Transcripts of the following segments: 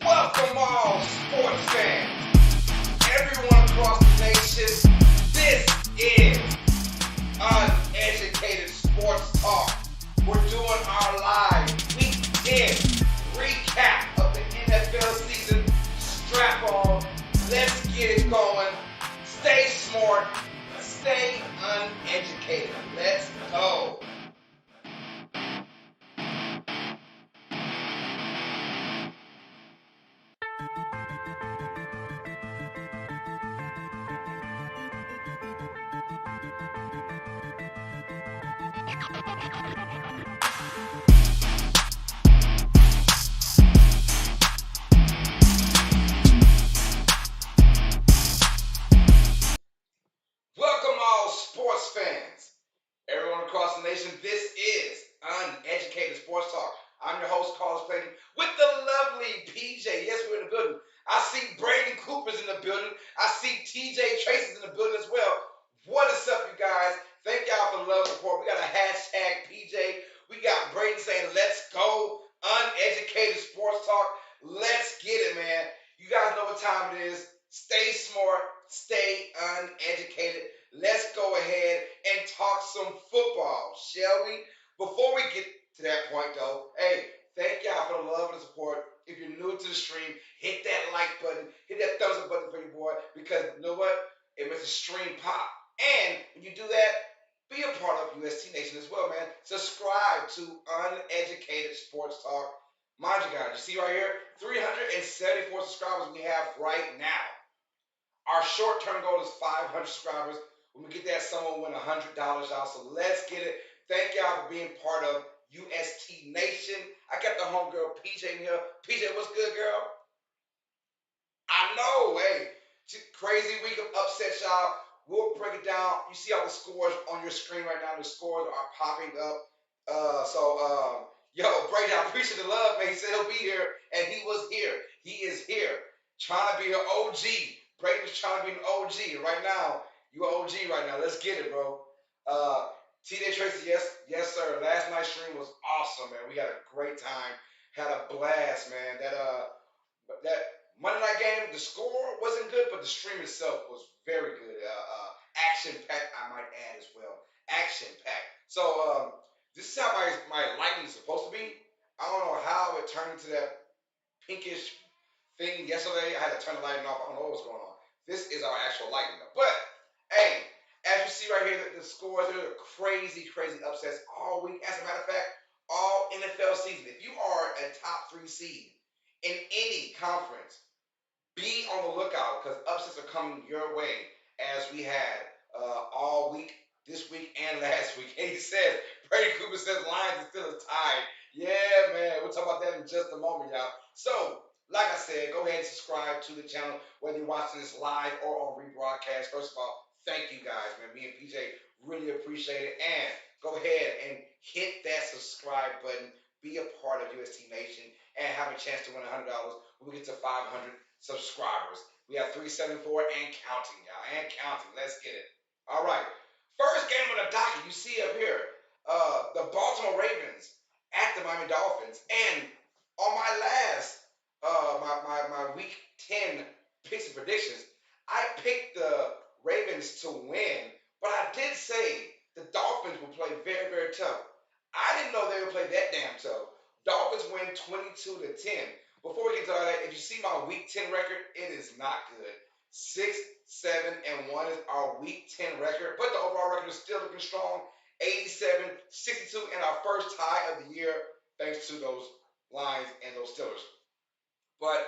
Welcome all sports fans, everyone across the nation. This is Uneducated Sports Talk. We're doing our live Week 10 recap of the NFL season. Strap on, let's get it going. Stay smart, stay uneducated. Let's go. Welcome all sports fans, everyone across the nation. This is Uneducated Sports Talk. I'm your host, Carlos Clayton, with the lovely PJ. Yes, we're in the building. I see Brandon Cooper's in the building. I see TJ Tracy's in the building as well. What is up, you guys? Thank y'all for the love and support. We got a hashtag PJ. We got Brayden saying, let's go. Uneducated Sports Talk. Let's get it, man. You guys know what time it is. Stay smart, stay uneducated. Let's go ahead and talk some football, shall we? Before we get to that point, though, hey, thank y'all for the love and the support. If you're new to the stream, hit that like button, hit that thumbs up button for your boy, because you know what? It makes the stream pop. And when you do that, be a part of UST Nation as well, man. Subscribe to Uneducated Sports Talk. Mind you, guys, you see right here, 374 subscribers we have right now. Our short-term goal is 500 subscribers. When we get that, someone will win $100, y'all. So let's get it. Thank y'all for being part of UST Nation. I got the homegirl PJ in here. PJ, what's good, girl? I know, hey. Crazy week of upsets, y'all. We'll break it down. You see all the scores on your screen right now. The scores are popping up. Yo, Brady, I appreciate the love, man. He said he'll be here, and he was here. He is here, trying to be an OG. Brady's trying to be an OG right now. You an OG right now. Let's get it, bro. TJ Tracy, yes, sir. Last night's stream was awesome, man. We had a great time. Had a blast, man. That Monday night game, the score wasn't good, but the stream itself was very good. Action packed, I might add as well. Action packed. So this is how my lighting is supposed to be. I don't know how it turned into that pinkish thing yesterday. I had to turn the lighting off. I don't know what's going on. This is our actual lighting though. But hey, as you see right here, the scores are crazy, crazy upsets all week. As a matter of fact, all NFL season. If you are a top 3 seed in any conference, be on the lookout because upsets are coming your way as we had all week, this week, and last week. And he says, Brady Cooper says Lions is still a tie. Yeah, man. We'll talk about that in just a moment, y'all. So, like I said, go ahead and subscribe to the channel, whether you're watching this live or on rebroadcast. First of all, thank you guys, man. Me and PJ really appreciate it. And go ahead and hit that subscribe button. Be a part of UST Nation and have a chance to win $100 when we get to 500 subscribers. We have 374 and counting, y'all. And counting. Let's get it. All right. First game on the docket, you see up here, the Baltimore Ravens at the Miami Dolphins. And on my last, my week 10 picks and predictions, I picked the Ravens to win, but I did say the Dolphins would play very, very tough. I didn't know they would play that damn tough. Dolphins win 22-10. Before we get to all that, if you see my week 10 record, it is not good. 6-7-1 is our week 10 record, but the overall record is still looking strong. 87-62 in our first tie of the year, thanks to those Lions and those Steelers. But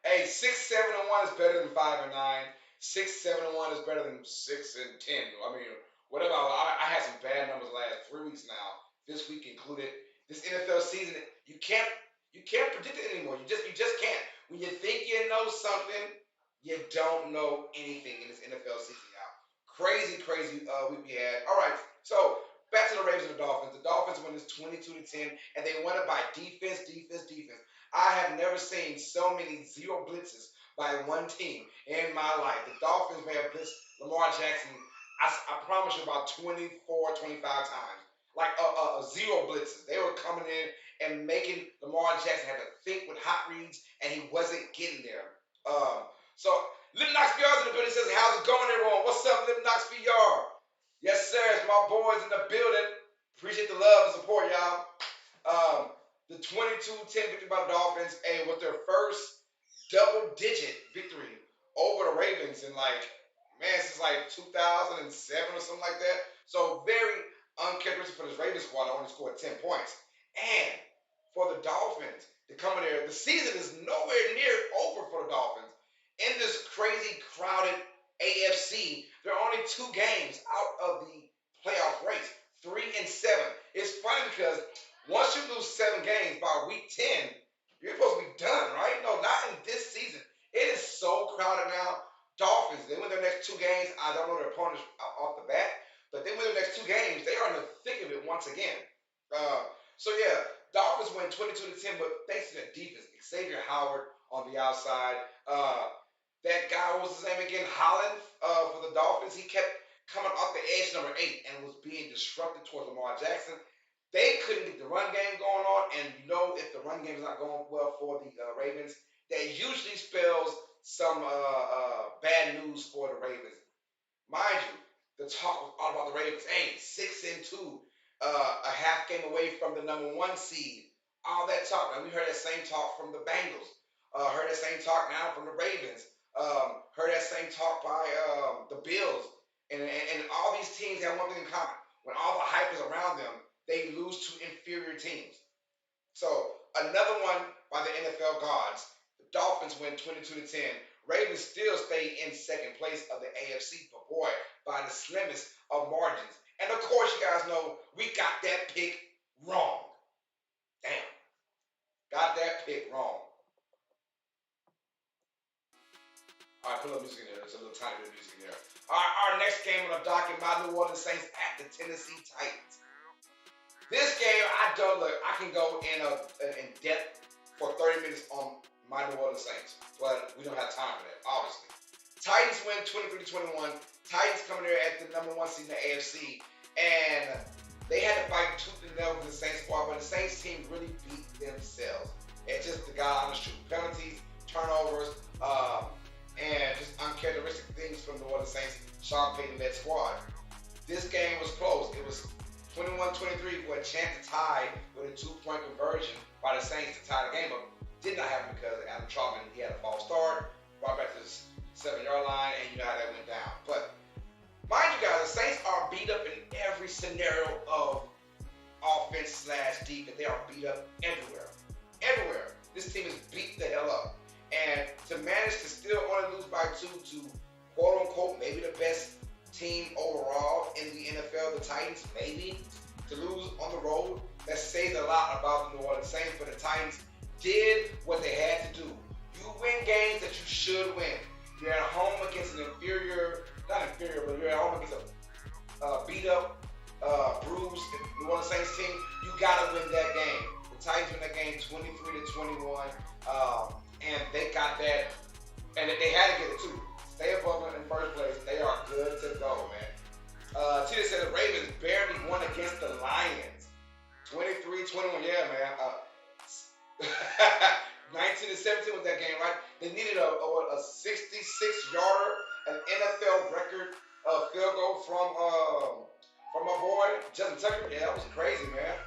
hey, 6-7-1 is better than 5-9. 6-7-1 is better than 6-10. I mean, whatever. I had some bad numbers the last 3 weeks now. This week included. This NFL season, you can't You can't predict it anymore. You just can't. When you think you know something, you don't know anything in this NFL season, y'all. Crazy, crazy week we had. All right, so back to the Ravens and the Dolphins. The Dolphins win this 22-10, and they won it by defense, defense, defense. I have never seen so many zero blitzes by one team in my life. The Dolphins may have blitzed Lamar Jackson, I promise you, about 24, 25 times. Like zero blitzes. They were coming in and making Lamar Jackson have to think with hot reads, and he wasn't getting there. So Lip Knox PR's in the building. Says, "How's it going, everyone? What's up, Lip Knox PR?" Yes, sir. It's my boys in the building. Appreciate the love and support, y'all. The 22-10 victory by the Dolphins, was their first double-digit victory over the Ravens in since like 2007 or something like that. So very uncharacteristic for this Ravens squad. They only scored 10 points. And for the Dolphins to come in there, the season is nowhere near over for the Dolphins. In this crazy crowded AFC, there are only 2 games out of the playoff race, 3-7. It's funny because once you lose 7 games by week 10, you're supposed to be done, right? No, not in this season. It is so crowded now. Dolphins, they win their next 2 games. I don't know their opponents off the bat, but they win their next 2 games. They are in the thick of it once again. So yeah, Dolphins win 22-10, but thanks to the defense, Xavier Howard on the outside. That guy, what was his name again? Holland for the Dolphins. He kept coming off the edge, number 8, and was being disrupted towards Lamar Jackson. They couldn't get the run game going on, and if the run game is not going well for the Ravens, that usually spells some bad news for the Ravens. Mind you, the talk was all about the Ravens. Hey, 6-2, a half game away from the number 1 seed. All that talk, and we heard that same talk from the Bengals. Heard that same talk now from the Ravens. Heard that same talk by the Bills. And all these teams have one thing in common. When all the hype is around them, they lose to inferior teams. So another one by the NFL gods. The Dolphins win 22-10. Ravens still stay in second place of the AFC, but boy, by the slimmest of margins. And of course, you guys know we got that pick wrong. Damn, got that pick wrong. All right, put a little music in there. There's a little tiny bit of music in there. All right, our next game on the docket, my New Orleans Saints at the Tennessee Titans. This game, I can go in depth for 30 minutes on my New Orleans Saints, but we don't have time for that, obviously. Titans win 23-21. Titans coming there at the number 1 seed in the AFC, and they had to fight tooth and nail with the Saints squad, but the Saints team really beat themselves. It's just the God honest truth. Penalties, turnovers, and just uncharacteristic things from the Orleans Saints. Sean Payton led squad. This game was close. It was 21-23 with a chance to tie with a 2-point conversion by the Saints to tie the game up. Did not happen because Adam Trautman, he had a false start, brought back to the 7-yard line, and you know how that went down. But mind you guys, the Saints are beat up in every scenario of offense/defense. They are beat up everywhere. Everywhere. This team is beat the hell up. And to manage to still only lose by 2 to quote-unquote maybe the best team overall in the NFL, the Titans, maybe, to lose on the road, that says a lot about the New Orleans Saints. But the Titans did what they had to do. You win games that you should win. You're at home against an not inferior, but you're at home against a beat-up, bruised New Orleans Saints team. You got to win that game. The Titans win that game 23-21. And they got that, and they had to get it too. Stay above them in first place. They are good to go, man. Tina said the Ravens barely won against the Lions. 23-21, yeah, man. 19-17 was that game, right? They needed a 66-yarder, an NFL record field goal from my boy Justin Tucker. Yeah, that was crazy, man.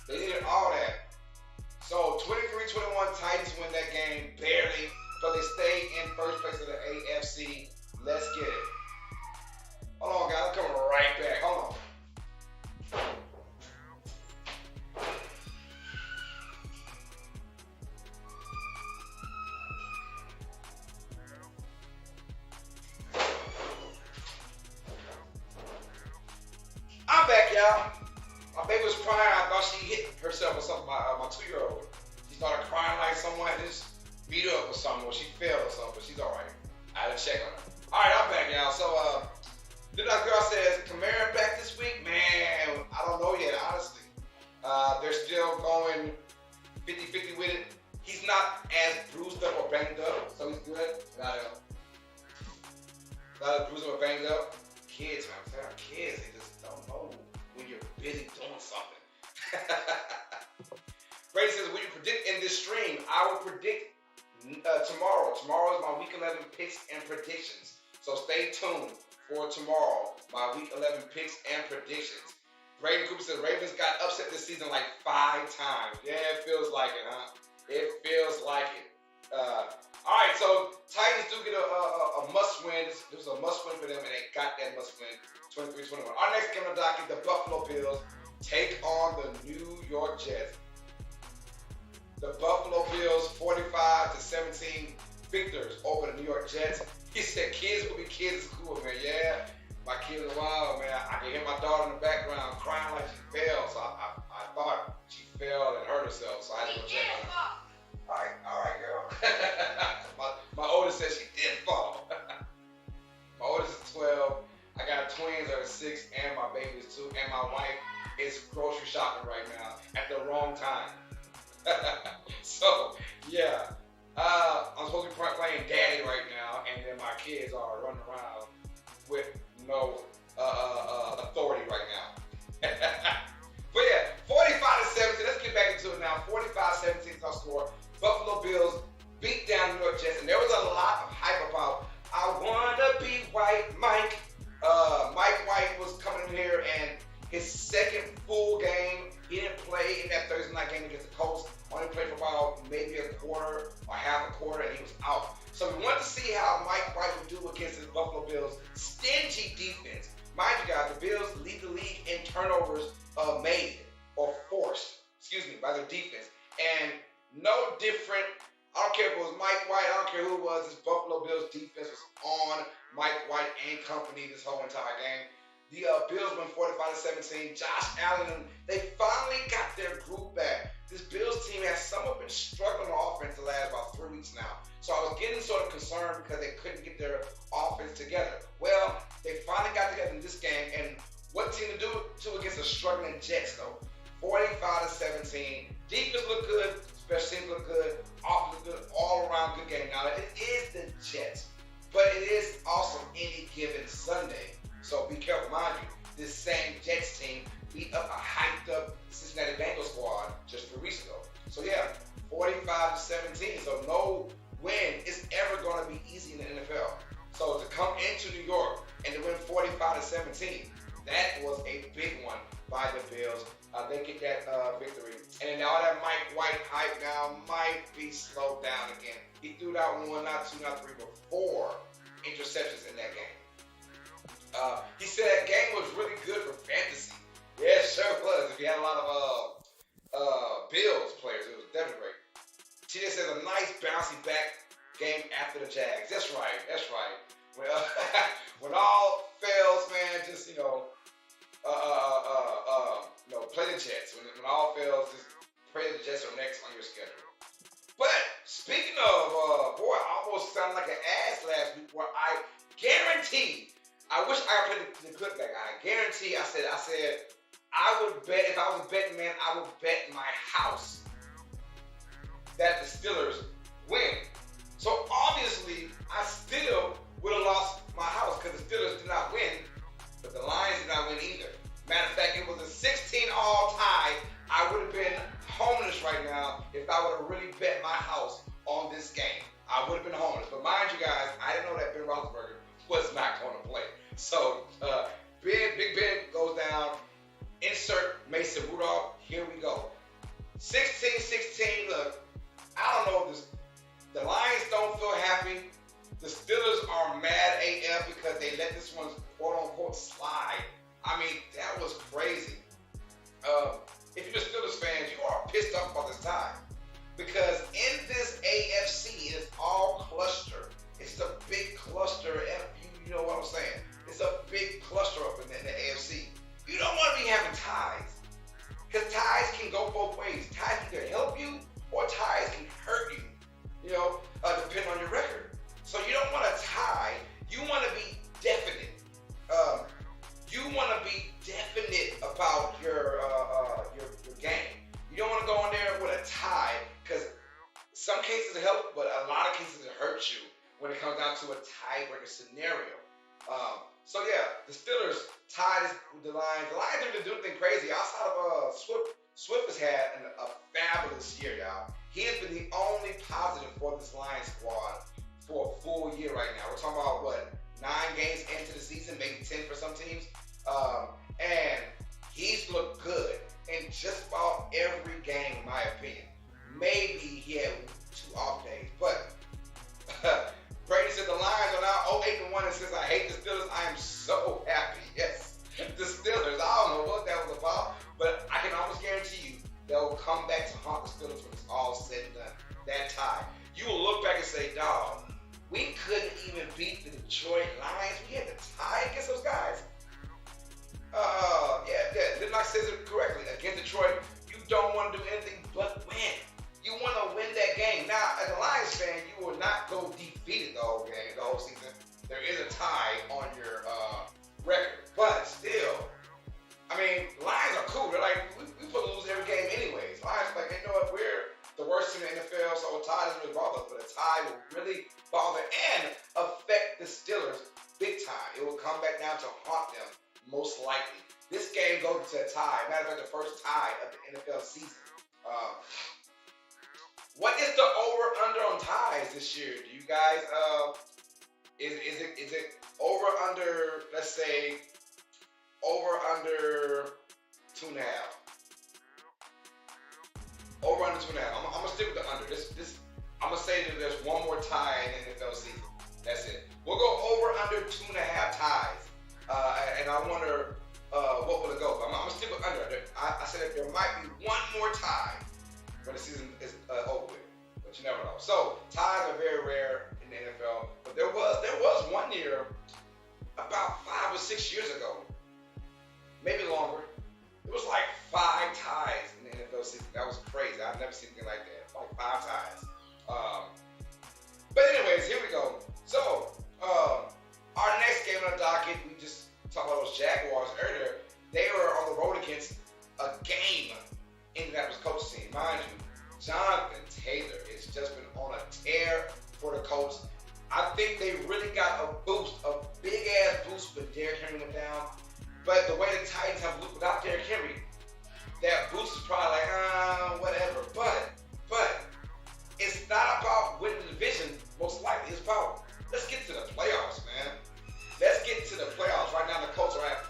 They needed all that. So 23-21, Titans win that game barely, but they stay in first place of the AFC. Let's get it. Hold on, guys. I'm coming right back. Hold on. I'm back, y'all. My baby was crying. I thought she hit herself or something. My 2-year-old. She started beat her up or something, or she fell or something, but she's all right. I had to check on her. All right, I'm back, y'all. So, little girl says, Kamara back this week? Man, I don't know yet, honestly. They're still going 50-50 with it. He's not as bruised up or banged up, so he's good. Not as bruised up or banged up. Kids, man, I'm telling you, kids, they just don't know when you're busy doing something. Brady says, will you predict in this stream? I will predict tomorrow. Tomorrow is my Week 11 picks and predictions. So stay tuned for tomorrow, my Week 11 picks and predictions. Braden Cooper says, Ravens got upset this season like 5 times. Yeah, it feels like it, huh? It feels like it. All right, so Titans do get a must-win. This was a must-win for them, and they got that must-win, 23-21. Our next game on the docket, the Buffalo Bills take on the New York Jets. The Buffalo Bills, 45-17 victors over the New York Jets. He said kids will be kids at school, man. Yeah, my kids are wild, man. I can hear my daughter in the background crying like she fell. So I thought she fell and hurt herself, so I had to go check on her. All right, girl. my oldest said she did fall. My oldest is 12. I got twins that are 6, and my baby is 2, and my wife is grocery shopping right now at the wrong time. So, yeah. I'm supposed to be playing daddy right now, and then my kids are running around with no authority right now. But yeah, 45-17. Let's get back into it now. 45-17 is our score. Buffalo Bills beat down New York Jets, and there was a lot of hype about I wanna be White Mike. Mike White was coming in here, and his second full game, he didn't play in that Thursday night game against the Colts. Only played for about maybe a quarter or half a quarter, and he was out. So we wanted to see how Mike White would do against the Buffalo Bills' stingy defense. Mind you guys, the Bills lead the league in turnovers made or forced, by their defense. And no different, I don't care if it was Mike White, I don't care who it was, this Buffalo Bills defense was on Mike White and company this whole entire game. The Bills went 45-17. Josh Allen, they finally got their group back. This Bills team has somewhat been struggling on offense the last about 3 weeks now. So I was getting sort of concerned because they couldn't get their offense together. Well, they finally got together in this game, and what team to do to against a struggling Jets, though? 45-17. Defense looked good, special teams looked good, offense looked good, all around good game. Now, it is the Jets, but it is also any given Sunday. So be careful, mind you, this same Jets team beat up a hyped-up Cincinnati Bengals squad just 3 weeks ago. So yeah, 45-17. So no win is ever going to be easy in the NFL. So to come into New York and to win 45-17, that was a big one by the Bills. They get that victory. And now that Mike White hype now might be slowed down again. He threw out 1, not 2, not 3, but 4 interceptions in that game. He said that game was really good for fantasy. Yeah, it sure was. If you had a lot of Bills players, it was definitely great. TJ says a nice bouncy back game after the Jags. That's right. Well, when all fails, man, just play the Jets. When all fails, just pray the Jets are next on your schedule. But speaking of, boy, I almost sounded like an ass last week. Where I guarantee. I wish I could put the clip back. I guarantee. I said I would bet if I was a betting man, I would bet my house that the Steelers win. So obviously, I still would have lost my house because the Steelers did not win, but the Lions did not win either. Matter of fact, it was a 16-all tie. I would have been homeless right now if I would have really bet my house on this game. I would have been homeless. But mind you guys, I didn't know that Ben Roethlisberger was not going to play. So Big Ben goes down. Insert Mason Rudolph. Here we go. 16-16. Look, I don't know if the Lions don't feel happy. The Steelers are mad AF because they let this one quote-unquote slide. I mean, that was crazy. If you're a Steelers fan, you are pissed off about this time. Because in this AFC, it's all cluster. It's a big cluster. You know what I'm saying? It's a big depending on your record. So you don't want to tie. You want to be definite. You want to be definite about your game. You don't want to go in there with a tie because some cases it helps, but a lot of cases it hurts you when it comes down to a tiebreaker scenario. So yeah, the Steelers tied with the Lions. The Lions didn't do anything crazy outside of Swift. Swift has had a fabulous year, y'all. He has been the only positive for this Lions squad for a full year right now. We're talking about what, 9 games into the season, maybe 10 for some teams, and he's looked good in just about every game, in my opinion. Maybe he had 2 off days, but Brady said the Lions are now 0-8-1, and since I hate the Steelers, I am so happy. Yes, the Steelers. I don't know what that was about, but I can almost guarantee you they'll come back to haunt the Steelers when it's all said and done. That tie. You will look back and say, dog, we couldn't even beat the Detroit Lions. We had to tie against those guys. Lidnock says it correctly. Against Detroit, you don't want to do anything but win. You want to win that game. Now, as a Lions fan, you will not go defeated the whole game, the whole season. There is a tie on your record. But still, I mean, Lions are cool. They're like, we supposed to lose every game anyways. Lions are like, you know what, we're the worst team in the NFL, so a tie doesn't really bother us. But a tie will really bother and affect the Steelers big time. It will come back down to haunt them, most likely. This game goes to a tie. Matter of fact, the first tie of the NFL season. What is the over/under on ties this year? Do you guys is it over/under? Let's say over/under 2.5. Over/under 2.5. I'm gonna stick with the under. This I'm gonna say that there's one more tie in the NFL season. That's it. We'll go over/under 2.5 ties. And I wonder what will it go? I'm gonna stick with under. I said that there might be one more tie when the season is over with, but you never know. So ties are very rare in the NFL, but there was one year about 5 or 6 years ago, maybe longer. It was like 5 ties in the NFL season. That was crazy. I've never seen anything like that. Like 5 ties. But anyways, here we go. So our next game on the docket, we just talked about those Jaguars earlier. They were on the road against a game Indianapolis Colts team. Mind you, Jonathan Taylor has just been on a tear for the Colts. I think they really got a boost, a big-ass boost when Derrick Henry went down. But the way the Titans have looked without Derrick Henry, that boost is probably like, whatever. But it's not about winning the division, most likely. It's about, let's get to the playoffs, man. Let's get to the playoffs. Right now, the Colts are at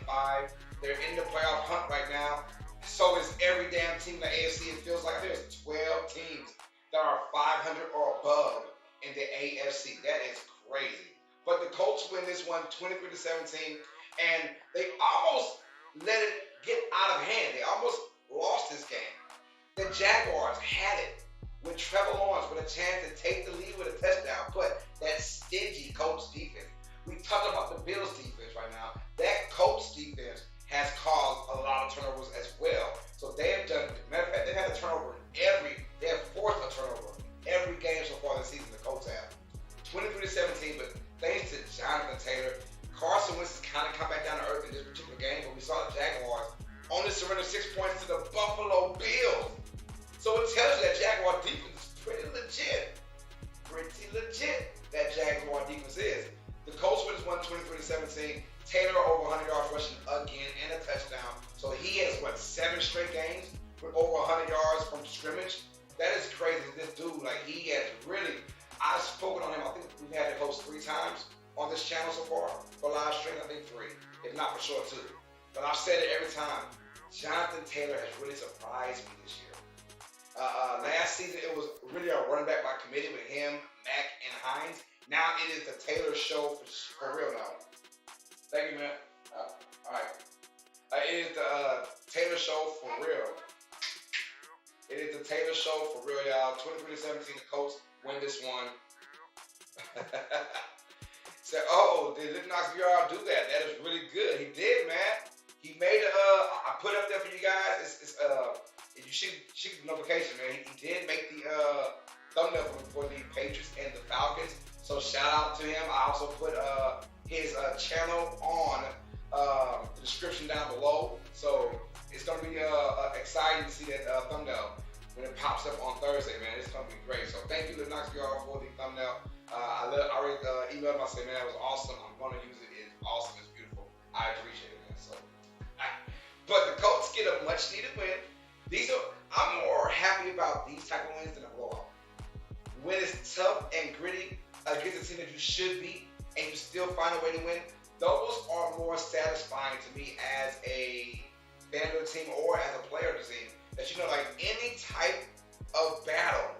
5-5. They're in the playoff hunt right now. So is every damn team in the AFC. It feels like there's 12 teams that are 500 or above in the AFC. That is crazy. But the Colts win this one 23-17, and they almost let it get out of hand. They almost lost this game. The Jaguars had it with Trevor Lawrence with a chance to take the lead with a touchdown, but that stingy Colts defense. We talked about the Bills defense right now. That Colts defense has caused a lot of turnovers as well. So they have done, matter of fact, they've had a turnover they have forced a turnover every game so far this season, the Colts have. 23-17, but thanks to Jonathan Taylor, Carson Wentz has kind of come back down to earth in this particular game, but we saw the Jaguars only surrender 6 points to the Buffalo Bills. So it tells you that Jaguar defense is pretty legit. That Jaguar defense is. The Colts win one 23-17. Taylor over 100 yards rushing again and a touchdown. So he has, 7 straight games with over 100 yards from scrimmage? That is crazy. This dude, he has really, I've spoken on him. I think we've had the host 3 times on this channel so far. For live stream, I think 3. If not for sure 2. But I've said it every time. Jonathan Taylor has really surprised me this year. Last season, it was really a running back by committee with him, Mack, and Hines. Now it is the Taylor show for real now. Thank you, man. All right. It is the Taylor show for real. It is the Taylor show for real, y'all. 23-17, the Colts win this one. Said, did Lidnock's VR do that? That is really good. He did, man. He made I put it up there for you guys. You shoot the notification, man. He did make the thumbnail for the Patriots and the Falcons. So shout out to him. I also put his channel on the description down below. So it's gonna be exciting to see that thumbnail when it pops up on Thursday, man. It's gonna be great. So thank you to Knox VR for the thumbnail. I already emailed him. I said, man, that was awesome. I'm gonna use it. It's awesome. It's beautiful. I appreciate it, man. So, but the Colts get a much needed win. I'm more happy about these type of wins than a blowout. When it's tough and gritty against a team that you should beat and you still find a way to win, those are more satisfying to me as a fan of the team or as a player of the team. That like any type of battle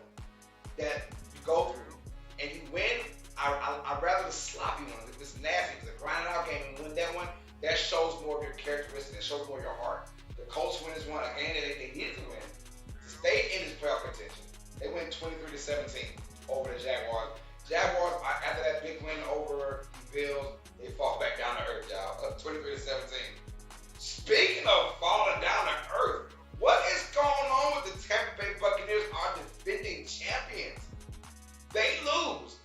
that you go through and you win, I'd rather the sloppy one. It's nasty. It's a grinded out game, and win that one, that shows more of your characteristics. It shows more of your heart. The Colts win is one, a game that they needed to win to stay in this playoff contention. They win 23-17 over the Jaguars. Jaguars, after that big win over the Bills, they fall back down to earth, y'all. 23-17. Speaking of falling down to earth, what is going on with the Tampa Bay Buccaneers, our defending champions? They lose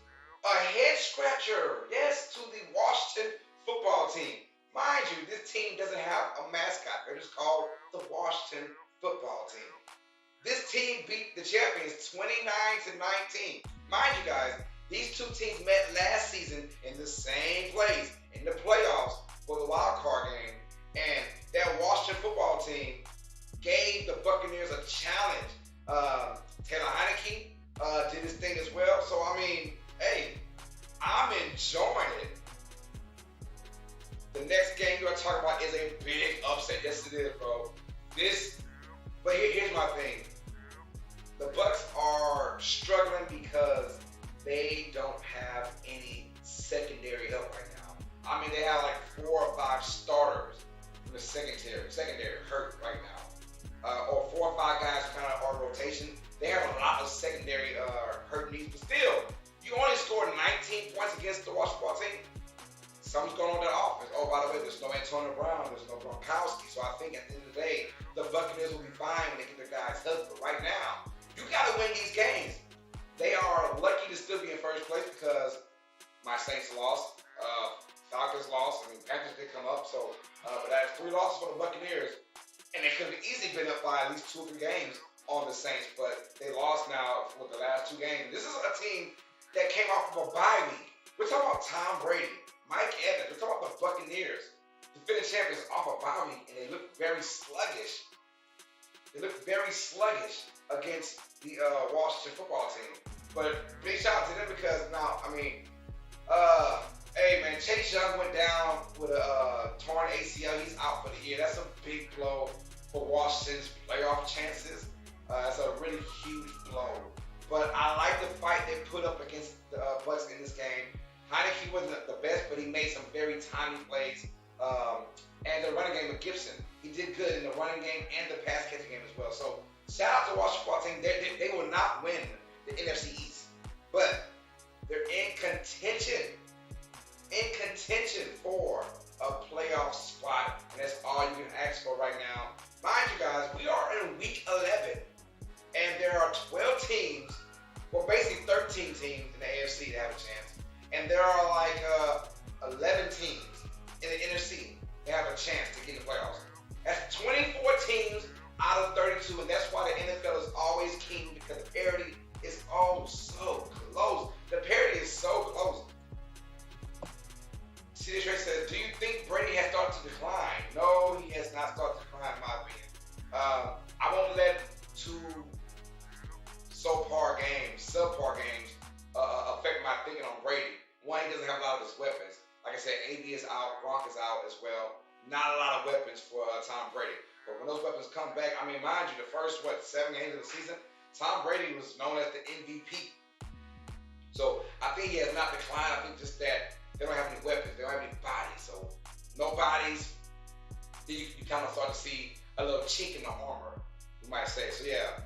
a head scratcher, yes, to the Washington football team. Mind you, this team doesn't have a mascot. They're just called the Washington football team. This team beat the champions 29-19. Mind you guys, these two teams met last season in the same place in the playoffs for the wild card game. And that Washington football team gave the Buccaneers a challenge. Taylor Heineke did his thing as well. So, I mean, hey, I'm enjoying it. The next game you're talking about is a big upset. Yes, it is, bro. But here's my thing. The Bucs are struggling because they don't have any secondary help right now. I mean, they have like 4 or 5 starters in the secondary hurt right now. Or 4 or 5 guys kind of on rotation. They have a lot of secondary hurt needs, but still, you only scored 19 points against the Washington football team. Something's going on with that offense. Oh, by the way, there's no Antonio Brown, there's no Gronkowski. So I think at the end of the day, the Buccaneers will be fine when they get their guys healthy. But right now, you got to win these games. They are lucky to still be in first place because my Saints lost, Falcons lost, I mean, Panthers did come up. So, but that's 3 losses for the Buccaneers. And they could have easily been up by at least 2 or 3 games on the Saints. But they lost now with the last 2 games. This is a team that came off of a bye week. We're talking about Tom Brady, Mike Evans. We're talking about the Buccaneers, defending champions off a bye week, and they look very sluggish. They look very sluggish against the Washington football team. But big shout out to them because now, I mean, hey man, Chase Young went down with a torn ACL. He's out for the year. That's a big blow for Washington's playoff chances. That's a really huge blow. But I like the fight they put up against the Bucs in this game. Heineke wasn't the best, but he made some very timely plays. And the running game with Gibson, he did good in the running game and the pass catching game as well. So shout out to the Washington football team. They will not win the NFC East, but they're in contention for a playoff spot, and that's all you can ask for right now. Mind you guys, we are in week 11, and there are 12 teams, well basically 13 teams in the AFC that have a chance. And there are like 11 teams in the NFC that have a chance to get in the playoffs. That's 24 teams out of 32, and that's why the NFL is always king because the parity is oh so close. The parity is so close. CD Trey says, do you think Brady has started to decline? No, he has not started to decline, in my opinion. I won't let 2 subpar games affect my thinking on Brady. One, he doesn't have a lot of his weapons. Like I said, AB is out, Gronk is out as well. Not a lot of weapons for Tom Brady. But when those weapons come back, I mean, mind you, the first, 7 games of the season, Tom Brady was known as the MVP. So I think he has not declined. I think just that they don't have any weapons. They don't have any bodies. So no bodies. Then you kind of start to see a little chink in the armor, you might say. So yeah.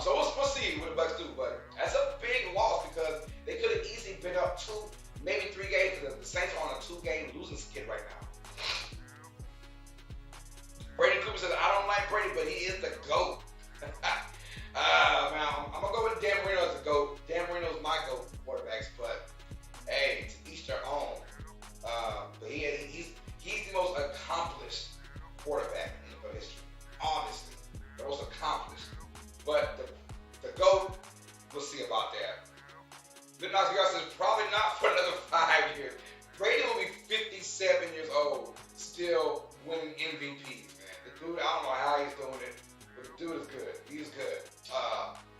So we'll see what the Bucs do, but that's a big loss because they could have easily been up 2, maybe 3 games. The Saints are on a 2-game losing skid right now. Brady Cooper says, I don't like Brady, but he is the GOAT. Man, GOAT. Dan Marino's my GOAT quarterbacks, but hey, to each their own. But he's the most accomplished quarterback in NFL history. Honestly, the most accomplished. But the GOAT, we'll see about that. Then Knox says probably not for another 5 years. Brady will be 57 years old, still winning MVPs, man. The dude, I don't know how he's doing it, but the dude is good. He's good.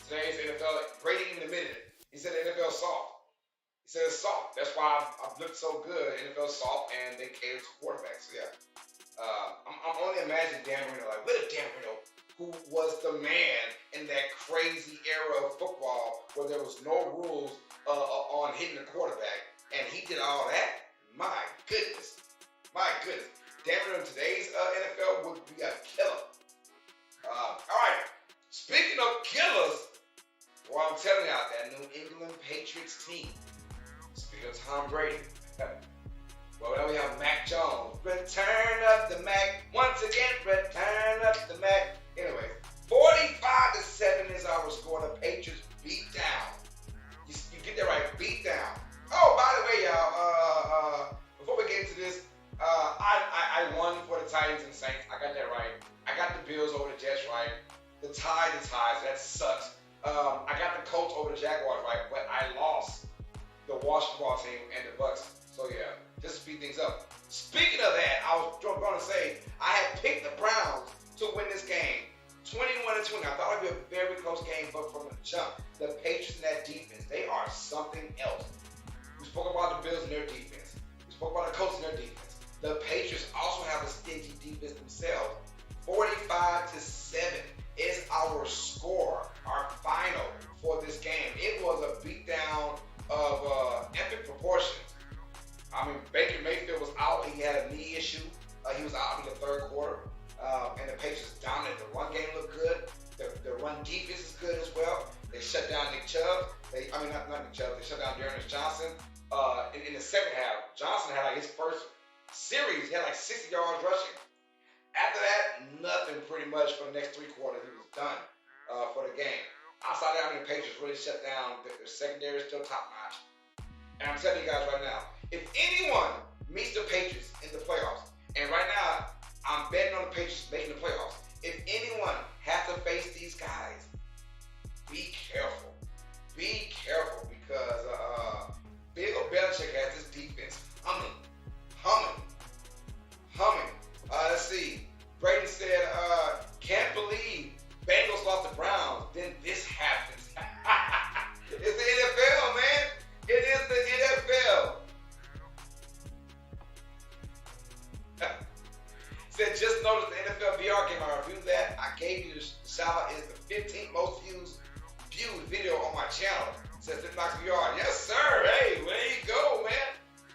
Today's NFL, Brady even admitted it. He said the NFL is soft. He said it's soft. That's why I've looked so good. NFL is soft, and they cater to quarterbacks. So yeah. I'm only imagining Dan Marino. Like, what if Dan Marino, who was the man in that crazy era of football where there was no rules on hitting the quarterback, and he did all that? My goodness. Dan Marino in today's NFL would be a killer. All right. Speaking of killers, well, I'm telling y'all, that New England Patriots team. Speaking of Tom Brady. Well, now we have Mac Jones. Return up the Mac. Once again, return up the Mac. Anyways, 45-7 is our score. The Patriots beat down. You get that right, beat down. Oh, by the way, y'all, before we get into this, I won for the Titans and Saints. I got that right. I got the Bills over the Jets right. The ties, that sucks. I got the Colts over the Jaguars right, but I lost the Washington team and the Bucks. So yeah, just to speed things up. Speaking of that, I was going to say I had picked the Browns to win this game, 21-20. I thought it'd be a very close game, but from the jump, the Patriots and that defense, they are something else. We spoke about the Bills and their defense. We spoke about the Colts and their defense. The Patriots also have a stingy defense themselves. 45-7 is our score, our final for this game. It was a beatdown of epic proportions. I mean, Baker Mayfield was out. He had a knee issue. He was out in the third quarter. And the Patriots dominated. The run game looked good. The run defense is good as well. They shut down Nick Chubb. Not Nick Chubb. They shut down Dearness Johnson. In the second half, Johnson had like his first series. He had like 60 yards rushing. After that, nothing pretty much for the next 3 quarters. He was done for the game. Outside of that, the Patriots really shut down. Their secondary is still top notch. And I'm telling you guys right now, if anyone meets the Patriots in the playoffs, and right now I'm betting on the Patriots making the playoffs, if anyone has to face these guys, be careful. Be careful because Bill Belichick has this defense humming. Let's see. Brayden said, can't believe Bengals lost the Browns. Then this happens. It's the NFL, man. It is the NFL. Said, just noticed the NFL VR game. I reviewed that. I gave you the shout out. It's the 15th most viewed video on my channel. Says Knox VR. Yes, sir. Hey, there you go, man.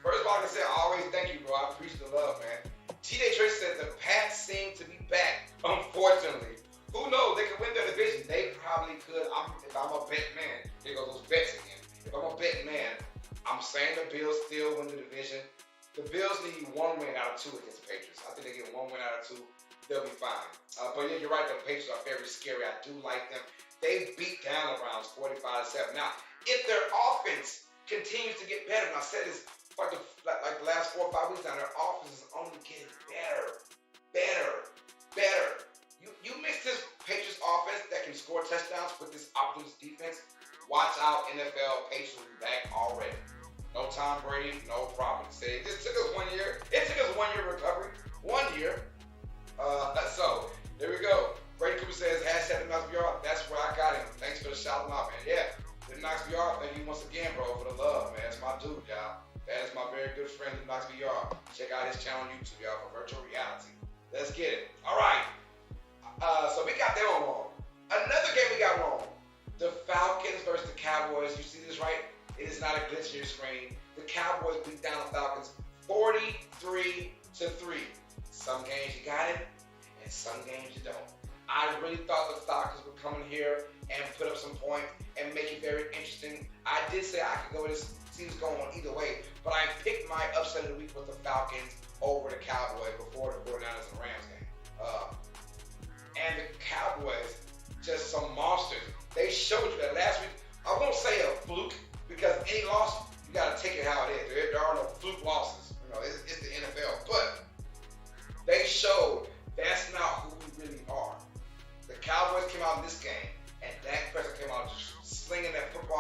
First of all, like I said, I always thank you, bro. I appreciate the love, man. TJ Tracy said the Pats seem to be back, unfortunately. Who knows? They could win their division. They probably could. If I'm a bet man, here goes those bets again. If I'm a bet man, I'm saying the Bills still win the division. The Bills need 1 win out of 2 against the Patriots. I think they get 1 win out of 2. They'll be fine. But yeah, you're right. The Patriots are very scary. I do like them. They beat down the Browns 45-7. Now, if their offense continues to get better, and I said this like the last 4 or 5 weeks now, their offense is only getting better. You mix this Patriots offense that can score touchdowns with this opportunist defense, watch out, NFL. Patriots will be back already. No Tom Brady, no problem. Say this took us 1 year. It took us 1 year recovery. 1 year. So there we go. Brady Cooper says hashtag Knox VR. That's where I got him. Thanks for the shout out, man. Yeah, the Knox VR. Thank you once again, bro, for the love, man. That's my dude, y'all. That is my very good friend, Knox VR. Check out his channel on YouTube, y'all, for virtual reality. Let's get it. All right. So we got that one wrong. Another game we got wrong. The Falcons versus the Cowboys. You see this, right? It is not a glitch in your screen. The Cowboys beat down the Falcons 43-3. Some games you got it, and some games you don't. I really thought the Falcons would come in here and put up some points and make it very interesting. I did say I could go this season's going on either way, but I picked my upset of the week with the Falcons over the Cowboys before the 49ers and Rams game. And the Cowboys, just some monsters. They showed you that last week. I won't say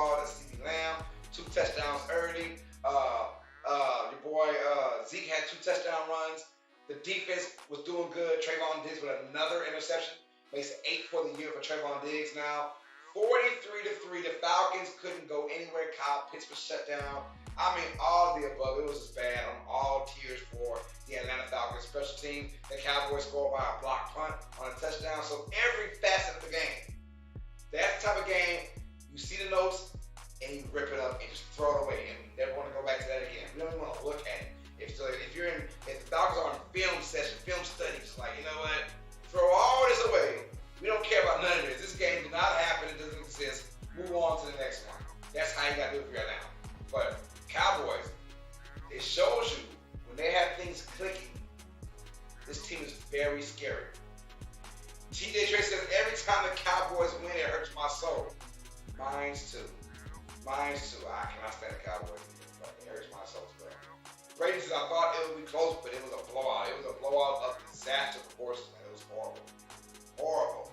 ball. That's CeeDee Lamb, 2 touchdowns early. Your boy Zeke had 2 touchdown runs. The defense was doing good. Trayvon Diggs with another interception. Makes it 8 for the year for Trayvon Diggs now. 43-3. The Falcons couldn't go anywhere. Kyle Pitts was shut down. I mean, all of the above. It was just bad on all tiers for the Atlanta Falcons. Special team, the Cowboys scored by a block punt on a touchdown. So every facet of the game. That's the type of game you see the notes and you rip it up and just throw it away. And we never want to go back to that again. We don't even want to look at it. If the Falcons are on film session, film studies, like, you know what? Throw all this away. We don't care about none of this. This game did not happen. It doesn't exist. Move on to the next one. That's how you got to do it for you now. But Cowboys, it shows you when they have things clicking, this team is very scary. TJ Trey says, every time the Cowboys win, it hurts my soul. Mine's too. I cannot stand the Cowboys. It hurts my soul as well. Brady says, I thought it would be close, but it was a blowout. It was a blowout of disaster proportions, man. It was horrible. Horrible.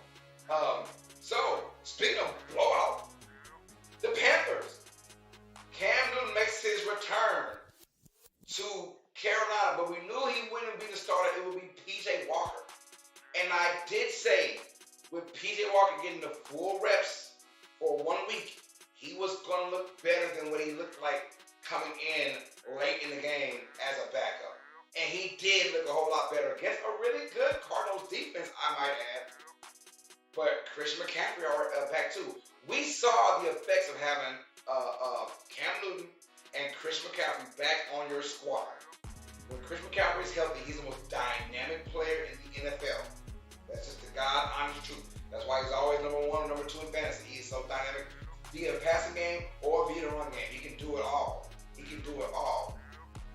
So, speaking of blowout, the Panthers. Cam Newton makes his return to Carolina, but we knew he wouldn't be the starter. It would be P.J. Walker. And I did say, with P.J. Walker getting the full reps for 1 week, he was going to look better than what he looked like coming in late in the game as a backup. And he did look a whole lot better against a really good Cardinals defense, I might add. But Christian McCaffrey are back too. We saw the effects of having Cam Newton and Christian McCaffrey back on your squad. When Christian McCaffrey is healthy, he's the most dynamic player in the NFL. That's just the God honest truth. That's why he's always number 1 or number 2 in fantasy. He is so dynamic via the passing game or via the run game. He can do it all.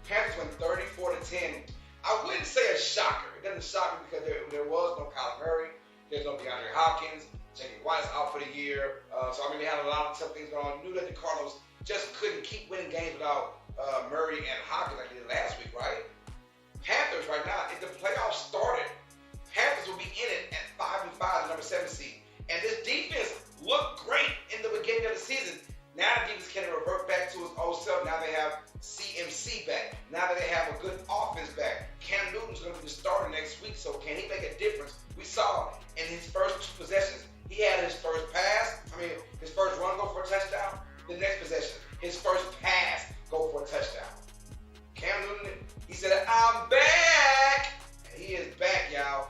Panthers went 34-10. I wouldn't say a shocker. It doesn't shock me because there was no Kyler Murray. There's no DeAndre Hopkins. J.K. Watt's out for the year. So, I mean, they had a lot of tough things going on. Knew that the Cardinals just couldn't keep winning games without Murray and Hopkins like they did last week, right? Panthers right now, if the playoffs started, Panthers will be in it at 5-5, the number 7 seed. And this defense looked great in the beginning of the season. Now the defense can revert back to its old self. Now they have CMC back. Now that they have a good offense back. Cam Newton's going to be the starter next week, so can he make a difference? We saw in his first 2 possessions, he had his first run go for a touchdown. The next possession, his first pass go for a touchdown. Cam Newton, he said, I'm back! And he is back, y'all.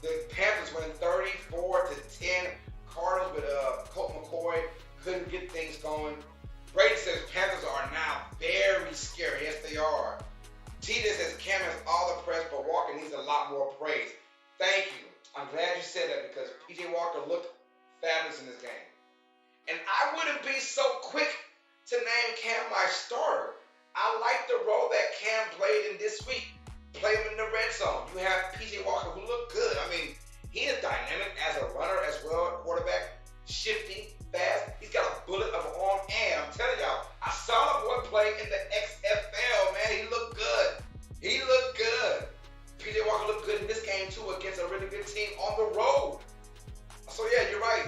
The Panthers went 34-10. Cardinals with Colt McCoy couldn't get things going. Brady says Panthers are now very scary. Yes, they are. TJ says Cam has all the press, but Walker needs a lot more praise. Thank you. I'm glad you said that because P.J. Walker looked fabulous in this game. And I wouldn't be so quick to name Cam my starter. I like the role that Cam played in this week. Play him in the red zone. You have P.J. Walker who looked good. I mean, he is dynamic as a runner as well, a quarterback. Shifty, fast. He's got a bullet of an arm. And I'm telling y'all, I saw the boy play in the XFL, man. He looked good. P.J. Walker looked good in this game, too, against a really good team on the road. So, yeah, you're right.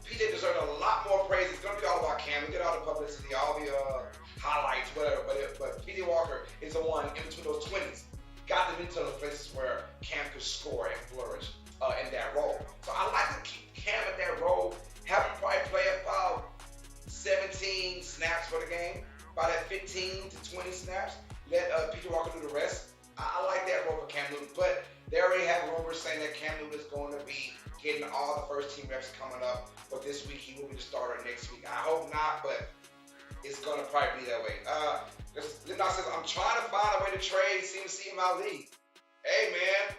P.J. deserved a lot more praise. It's going to be all about Cam. We get all the publicity, all the highlights, whatever. But P.J. Walker is the one in between those 20s. Got them into those places where Cam could score and flourish in that role. So I like to keep Cam in that role. Have him probably play about 17 snaps for the game. About that 15 to 20 snaps. Let P.J. Walker do the rest. I like that role for Cam Newton. But they already have rumors saying that Cam Newton is going to be getting all the first team reps coming up. But this week he will be the starter next week. I hope not, but it's going to probably be that way. Linda says, I'm trying to find a way to trade CMC in my league. Hey, man,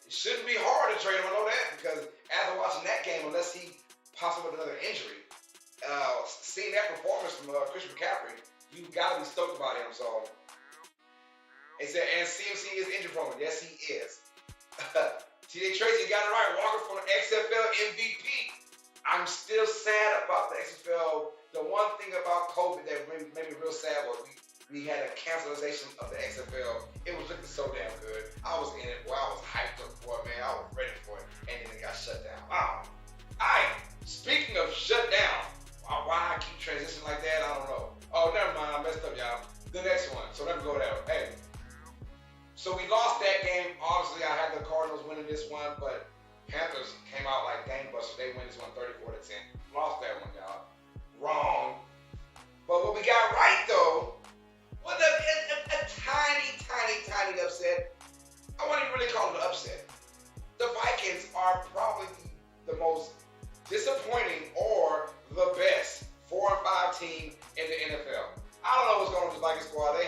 it shouldn't be hard to trade him. I know that because after watching that game, unless he possibly with another injury, seeing that performance from Christian McCaffrey, you got to be stoked about him. So, it said, and CMC is injured prone. Yes, he is. TJ Tracy got it right. Walker from the XFL MVP. I'm still sad about the XFL. The one thing about COVID that made me real sad was we had a cancellation of the XFL. It was looking so damn good. I was in it. Boy, I was hyped up for it, man. I was ready for it. And then it got shut down. Wow. Speaking of shut down, why I transition like that. I don't know. Oh, never mind. I messed up, y'all. The next one. So let me go there. Hey. So we lost that game. Obviously, I had the Cardinals winning this one, but Panthers came out like gangbusters. They win this one 34-10. Lost that one, y'all. Wrong. But what we got right, though, was a tiny upset. I wouldn't even really call it an upset. The Vikings are probably the most disappointing or the best 4-5 team in the NFL. I don't know what's going on with the Vikings squad. They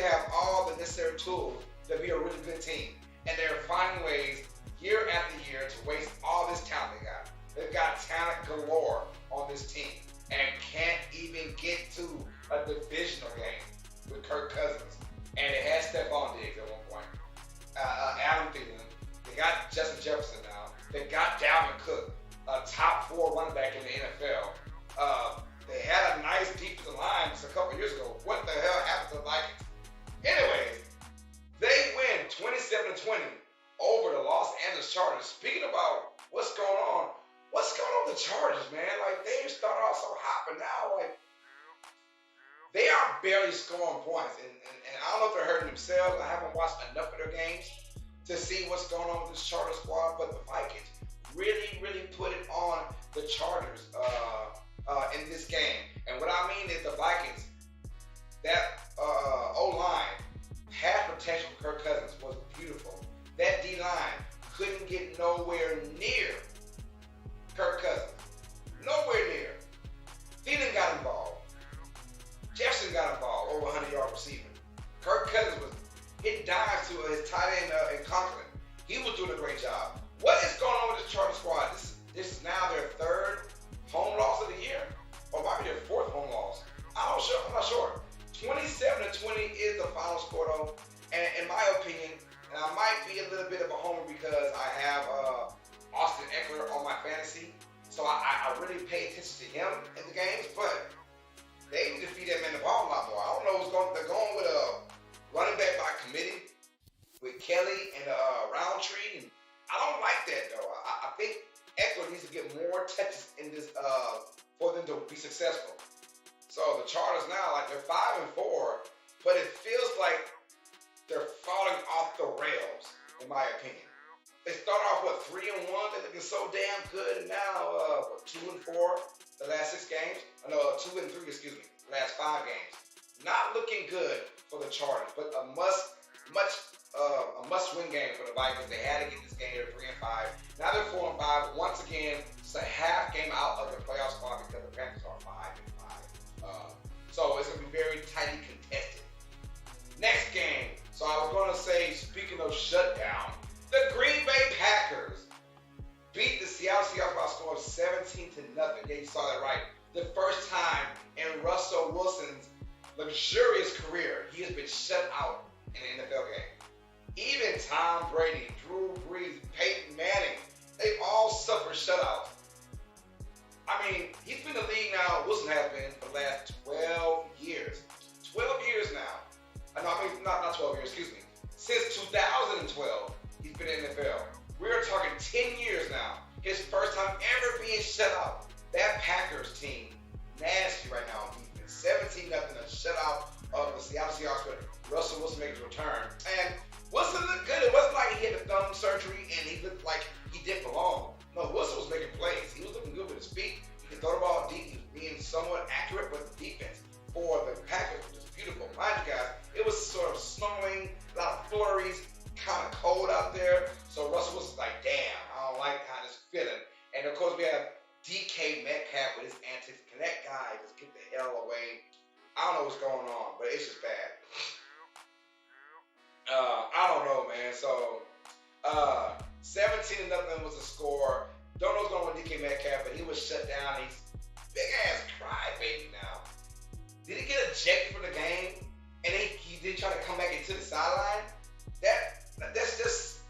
have all the necessary tools to be a really good team, and they're finding ways year after year to waste all this talent they got. They've got talent galore on this team and can't even get to a divisional game with Kirk Cousins. And it had Stephon Diggs at one point. Adam Thielen. They got Justin Jefferson now. They got Dalvin Cook, a top 4 running back in the NFL. They had a nice defensive line just a couple years ago. What the hell happened to the Vikings? Anyways, they win 27-20 over the Los Angeles Chargers. Speaking about what's going on with the Chargers, man? Like, they started off so hot, but now, like, they are barely scoring points. And I don't know if they're hurting themselves. I haven't watched enough of their games to see what's going on with this Charger squad, but the Vikings really put it on the Chargers in this game. And what I mean is the Vikings, that O-line, pass protection for Kirk Cousins was beautiful. That D-line couldn't get nowhere near Kirk Cousins. Nowhere near. Thielen got involved. Jefferson got involved, over 100-yard receiving. Kirk Cousins was hitting dives to his tight end in Conklin. He was doing a great job. What is going on with this Charger squad? This is now their 3rd home loss of the year, or might be their 4th home loss. I'm not sure. 27-20 is the final score, though. And in my opinion, and I might be a little bit of a homer because I have Austin Eckler on my fantasy, so I really pay attention to him in the games, but they need to feed that man the ball a lot more. I don't know what's going. They're going with a running back by committee with Kelly and Roundtree, and I don't like that though. I think Eckler needs to get more touches in this for them to be successful. So the Chargers now, like, they're 5-4, but it feels like they're falling off the rails, in my opinion. They started off with 3-1, they're looking so damn good, and now 2-4 the last 6 games. No, 2-3, excuse me, the last 5 games. Not looking good for the Chargers, but a must-win game for the Vikings. They had to get this game. They're 3-5. Now they're 4-5. Once again, it's a half game out of the playoff spot because the Panthers are 5-5. So it's going to be very tightly contested. Next game. So I was going to say, speaking of shutdown, the Green Bay Packers beat the Seattle Seahawks by a score of 17-0. Yeah, you saw that right. The first time in Russell Wilson's luxurious career, he has been shut out in an NFL game. Even Tom Brady, Drew Brees, Peyton Manning, they've all suffered shutouts. I mean, he's been in the league now, Wilson has been, for the last 12 years. 12 years now. No, I mean, not 12 years, excuse me. Since 2012, he's been in the NFL. We're talking 10 years now. His first time ever being shut out. That Packers team, nasty right now on defense. 17-0, a shutout of the Seattle Seahawks with Russell Wilson making his return. And Wilson looked good. It wasn't like he had a thumb surgery and he looked like he didn't belong. No, Wilson was making plays. He was looking good with his feet. He could throw the ball deep. He was being somewhat accurate with the defense for the Packers, which is beautiful. Mind you guys, it was sort of snowing, a lot of flurries, kind of cold out there. So Russell was like, damn, I don't like how this feeling. And of course, we have DK Metcalf with his antics. Can that guy just get the hell away? I don't know what's going on, but it's just bad. I don't know, man. So 17-0 was the score. Don't know what's going on with DK Metcalf, but he was shut down. He's big ass crybaby now. Did he get ejected from the game? And he did try to come back into the sideline? That's just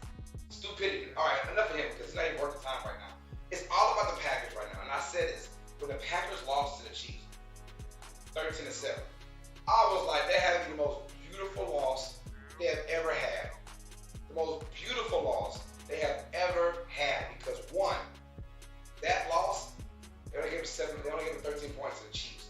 stupidity. All right, enough of him because it's not even worth the time right now. It's all about the Packers right now. And I said this, when the Packers lost to the Chiefs, 13-7, I was like, they had the most beautiful loss they have ever had. The most beautiful loss they have ever had because, one, that loss, they only gave them 13 points to the Chiefs.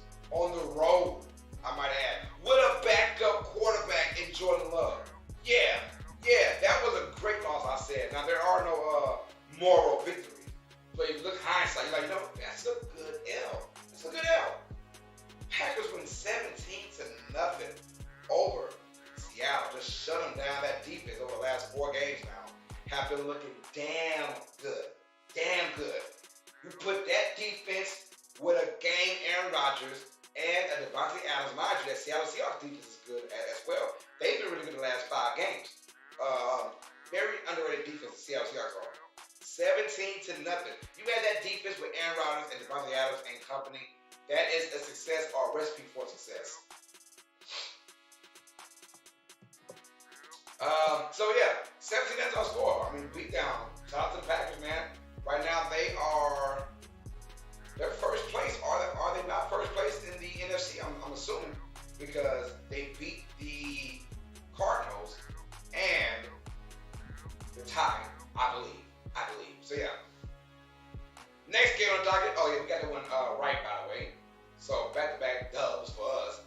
been looking damn good. Damn good. You put that defense with a game Aaron Rodgers and a Devontae Adams. Mind you, that Seattle Seahawks defense is good as well. They've been really good the last 5 games. Very underrated defense the Seattle Seahawks are. 17-0. You had that defense with Aaron Rodgers and Devontae Adams and company. That is a success or a recipe for success. So yeah, 17-0 score. I mean, beat down. Shout out to the Packers, man. Right now they're first place. Are they not first place in the NFC? I'm assuming, because they beat the Cardinals and they're tied. I believe. So yeah. Next game on the docket. Oh yeah, we got that one right, by the way. So back-to-back dubs for us.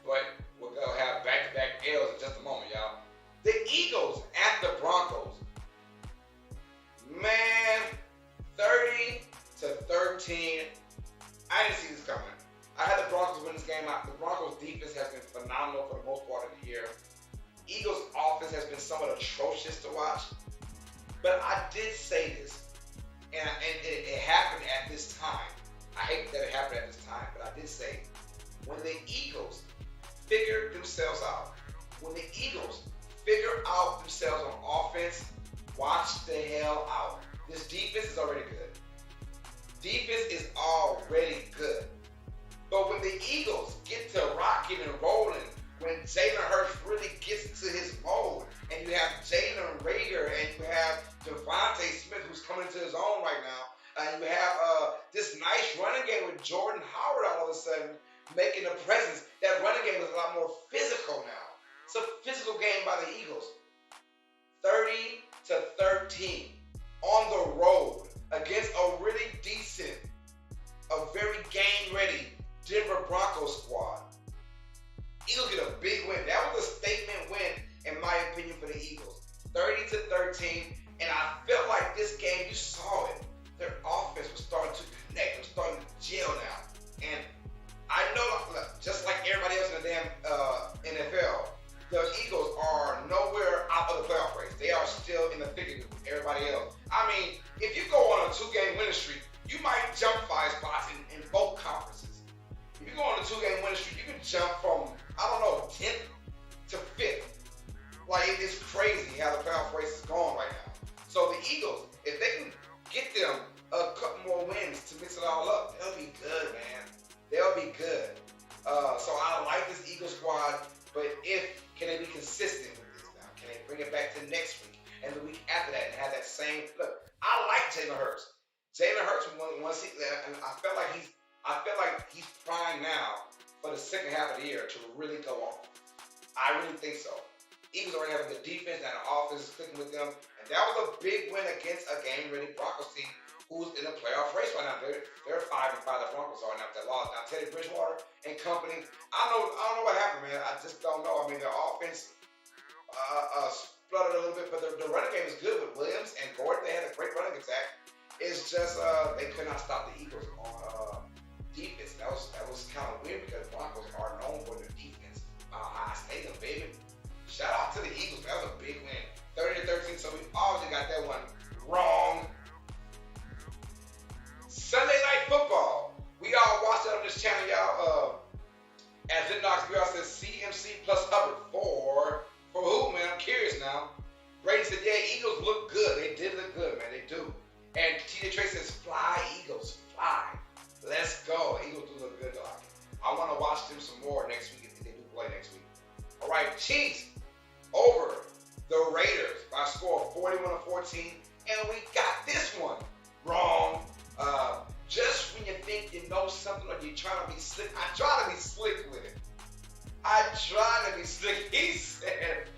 But we're gonna have back-to-back L's in just a moment, y'all. The Eagles at the Broncos. Man, 30-13. I didn't see this coming. I had the Broncos win this game. The Broncos defense has been phenomenal for the most part of the year. Eagles offense has been somewhat atrocious to watch. But I did say this, and it happened at this time. I hate that it happened at this time, but I did say, when the Eagles figure themselves out, when the Eagles figure out themselves on offense, watch the hell out. This defense is already good. Defense is already good. But when the Eagles get to rocking and rolling, when Jalen Hurts really gets into his mode, and you have Jalen Reagor, and you have Devontae Smith, who's coming into his own right now, and you have this nice running game with Jordan Howard all of a sudden making a presence. That running game is a lot more physical now. It's a physical game by the Eagles. 30-13 on the road against a really decent, a very game-ready Denver Broncos squad. Eagles get a big win. That was a statement win, in my opinion, for the Eagles. 30-13, and I felt like this game, you saw it. Their offense was starting to connect. It was starting to gel now. And I know, just like everybody else in the damn NFL, the Eagles are nowhere out of the playoff race. They are still in the thicket with everybody else. I mean, if you go on a 2-game winning streak, you might jump 5 spots in both conferences. If you go on a 2-game winning streak, you can jump from, 10th to 5th. Like, it's crazy how the playoff race is going right now. So the Eagles, if they can get them a couple more wins to mix it all up, they'll be good, man. They'll be good. So I like this Eagles squad, but can they be consistent with this now? Can they bring it back to next week and the week after that and have that same look? I like Jalen Hurts. Jalen Hurts once and I feel like he's primed now for the second half of the year to really go off. I really think so. Eagles already have a good defense and the offense is clicking with them, and that was a big win against a game-ready Broncos team who's in the playoff race right now. They're 5-5. The Broncos are now. They lost. Now Teddy Bridgewater and company. I don't know what happened, man. I just don't know. I mean, their offense spluttered a little bit, but the running game is good with Williams and Gordon. They had a great running attack. It's just they could not stop the Eagles on defense. That was kind of weird because Broncos are known for their defense. High Stadium, baby. Shout out to the Eagles. That was a big win. 30-13. So we obviously got that one wrong. Sunday Night Football. We all watched it on this channel, y'all. As it knocks, we all said CMC plus Hubbard for who, man? I'm curious now. Brady said, yeah, Eagles look good. They did look good, man. They do. And TJ Trey says, fly, Eagles, fly. Let's go. Eagles do look good, dog. I want to watch them some more next week if they do play next week. All right, Chiefs over the Raiders by a score of 41-14. And we got this one wrong. Just when you think you know something or you're trying to be slick, I try to be slick with it. He said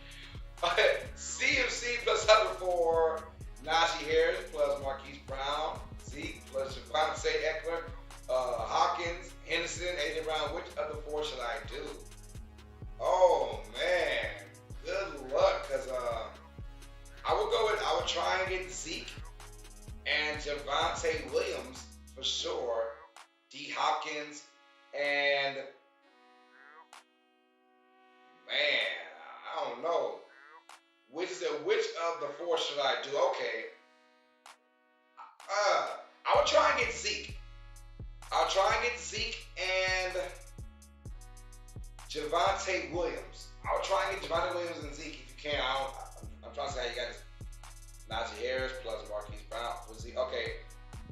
CMC plus Hubbard for Najee Harris plus Marquise Brown, Zeke plus Javonte Eckler, Hawkins, Henderson, A.J. Brown. Which of the 4 should I do? Oh man, good luck, because I would try and get Zeke and Javonte Williams for sure, D. Hopkins, and man, I don't know which of of the four should I do? Okay. I would try and get Zeke. I'll try and get Zeke and Javonte Williams. I'll try and get Javonte Williams and Zeke if you can. I'm trying to see how you got this. Najee Harris plus Marquise Brown. Was he okay?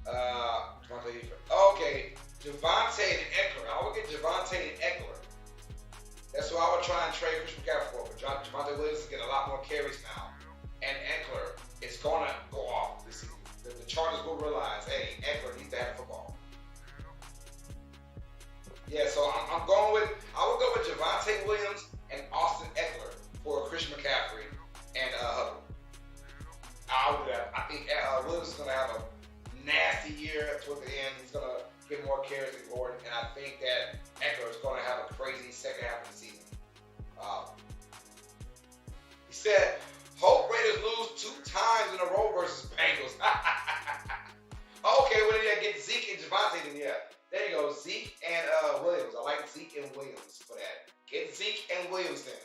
Okay, Javonte and Eckler. I would get Javonte and Eckler. That's who I would try and trade Christian McCaffrey for. But Javonte Williams is getting a lot more carries now, and Eckler is gonna go off this season. The Chargers will realize, hey, Eckler needs to have football. Yeah, so I would go with Javonte Williams and Austin Eckler for Christian McCaffrey and Hubbard. I'll do that. I think Williams is going to have a nasty year toward the end. He's going to get more carries than Gordon, and I think that Eckler is going to have a crazy second half of the season. He said, hope Raiders lose 2 times in a row versus Bengals. Okay, well, then get Zeke and Javonte, then yeah. There you go, Zeke and Williams. I like Zeke and Williams for that. Get Zeke and Williams then.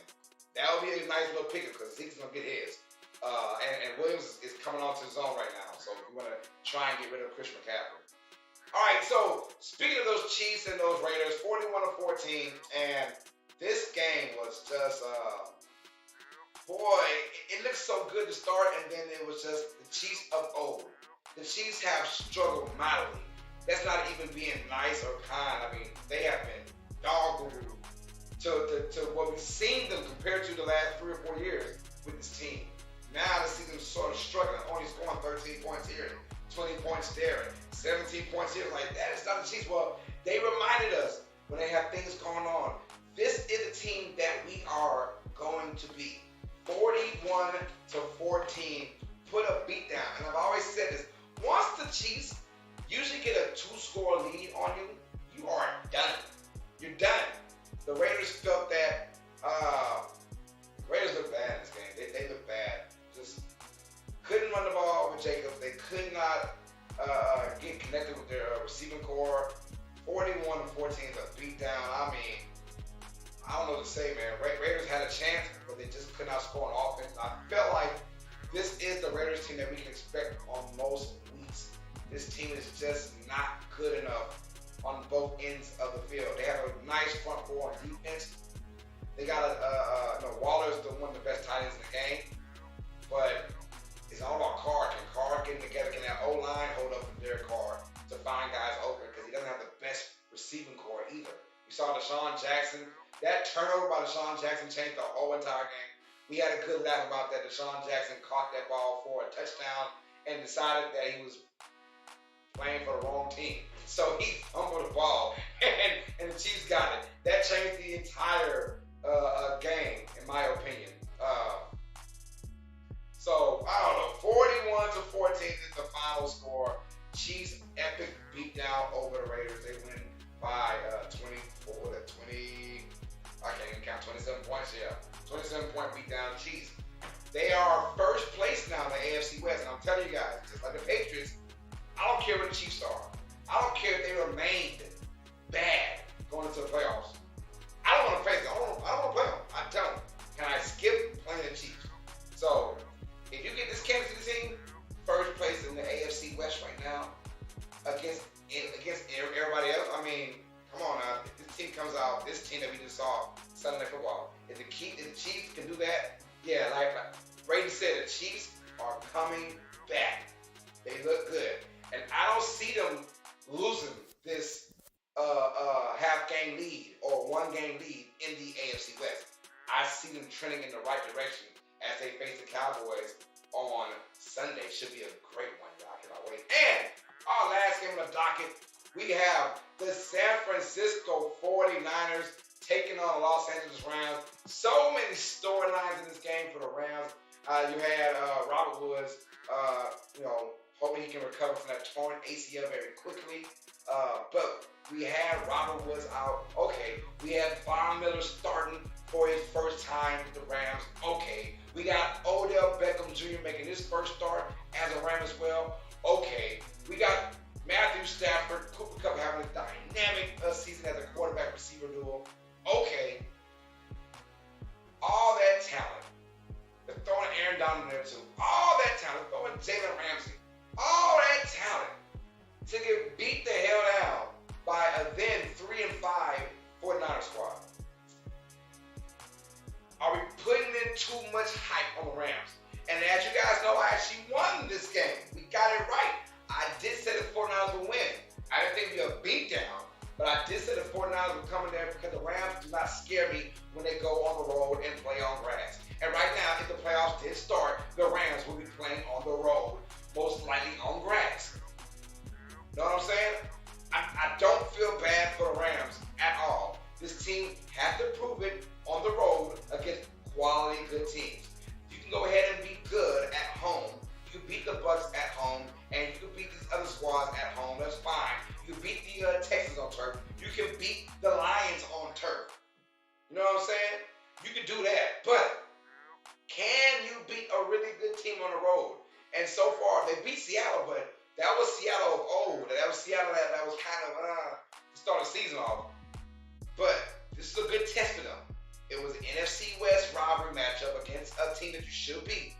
That would be a nice little pickup because Zeke's going to get his. And Williams is coming onto his own right now. So we want to try and get rid of Christian McCaffrey. All right, so speaking of those Chiefs and those Raiders, 41-14, and this game was just, boy, it looked so good to start, and then it was just the Chiefs of old. The Chiefs have struggled mightily. That's not even being nice or kind. I mean, they have been dog-guru to what we've seen them compared to the last 3 or 4 years with this team. Now to see them sort of struggling, only scoring 13 points here, 20 points there, 17 points here. Like, that is not the Chiefs. Well, they reminded us when they have things going on. This is a team that we are going to be. 41-14, put a beat down. And I've always said this, once the Chiefs usually get a 2-score lead on you, you are done. You're done. The Raiders felt that. Raiders look bad in this game. They look bad. Just couldn't run the ball with Jacobs. They could not get connected with their receiving core. 41-14 is a beatdown. I mean, I don't know what to say, man. Raiders had a chance, but they just could not score on offense. I felt like this is the Raiders team that we can expect on most weeks. This team is just not good enough on both ends of the field. They have a nice front four on defense. They got Waller's one of the best tight ends in the game, but it's all about Carr. Can Carr get together? Can that O-line hold up for Derek Carr to find guys open? Because he doesn't have the best receiving core either. We saw Desean Jackson. That turnover by Desean Jackson changed the whole entire game. We had a good laugh about that. Desean Jackson caught that ball for a touchdown and decided that he was playing for the wrong team. So he fumbled the ball, and the Chiefs got it. That changed the entire game, in my opinion. So, I don't know, 41-14 is the final score. Chiefs epic beatdown over the Raiders. They win by 24 to 20. I can't even count, 27 points, yeah. 27-point beatdown. Chiefs. They are first place now in the AFC West. And I'm telling you guys, just like the Patriots, I don't care what the Chiefs are. I don't care if they remained bad going into the playoffs. I don't want to face them. I don't want to play them. I don't. Can I skip playing the Chiefs? So, if you get this Kansas City team, first place in the AFC West right now, against everybody else, I mean, come on now. If this team comes out, this team that we just saw Sunday Night Football, if the Chiefs can do that, yeah, like Brady said, the Chiefs are coming back. They look good. And I don't see them losing this half-game lead or one-game lead in the AFC West. I see them trending in the right direction as they face the Cowboys on Sunday. Should be a great one, y'all. I cannot wait. And our last game on the docket, we have the San Francisco 49ers taking on the Los Angeles Rams. So many storylines in this game for the Rams. You had Robert Woods, hoping he can recover from that torn ACL very quickly. But we had Robert Woods out. Okay. We had Von Miller starting for his first time with the Rams. Okay. We got Odell Beckham Jr. making his first start as a Ram as well. Okay. We got Matthew Stafford, Cooper Kupp having a dynamic season as a quarterback-receiver duo. Okay. All that talent. They're throwing Aaron Donald in there too. All in there because the Rams do not scare me when they go on the road and play on grass. And right now, if the playoffs did start, the Rams will be playing on the road, most likely on grass. Know what I'm saying? I don't feel bad for the Rams at all. This team has to prove it on the road against quality good teams. You can go ahead and be good at home. You can beat the Bucks at home, and you can beat these other squads at home. That's fine. You can beat the Texans on turf. You can beat the Lions on turf. You know what I'm saying? You can do that. But can you beat a really good team on the road? And so far, they beat Seattle, but that was Seattle of old. That was Seattle that was kind of to start the season off. But this is a good test for them. It was an NFC West rivalry matchup against a team that you should beat.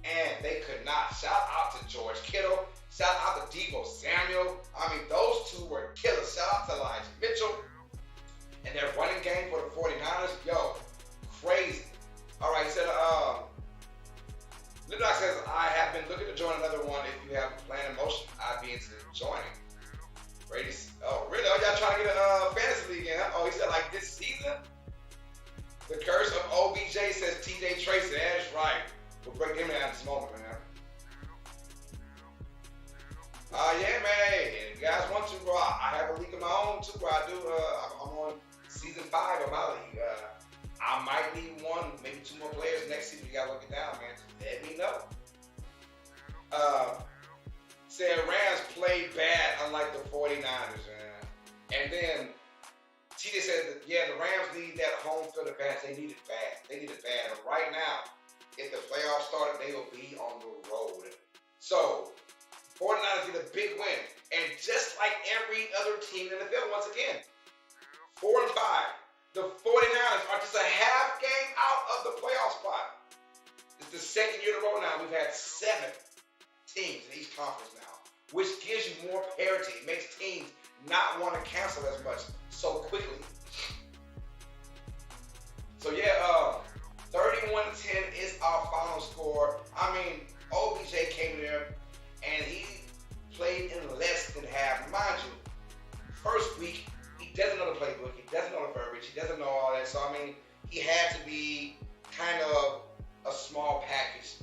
And they could not. Shout out to George Kittle. Shout out to Deebo Samuel. I mean, those two were killers. Shout out to Elijah Mitchell. And their running game for the 49ers, yo, crazy. All right, so Little Doc says, I have been looking to join another one. If you have a plan in motion, I'd be into joining. Brady's, oh, really? Oh, y'all trying to get a fantasy league in, huh? Oh, he said, like, this season? The curse of OBJ, says TJ Tracy. That's right. We'll break him down in this moment, man. Yeah, man. Hey, if you guys want to, bro, I have a league of my own, too, bro. I do. I'm on season 5 of my league. I might need one, maybe 2 more players next season. You got to look it down, man. Let me know. Said Rams played bad, unlike the 49ers, man. And then TJ said, that, yeah, the Rams need that home field advantage. They need it bad. They need it bad. And right now, if the playoffs started, they will be on the road. So, 49ers get a big win. And just like every other team in the field, once again, 4-5. The 49ers are just a half game out of the playoff spot. It's the second year in a row now. We've had 7 teams in each conference now, which gives you more parity. It makes teams not want to cancel as much so quickly. So yeah, 31-10 is our final score. I mean, OBJ came there and he played in less than half. Mind you, first week, he doesn't know the playbook, he doesn't know the verbiage, he doesn't know all that. So I mean, he had to be kind of a small package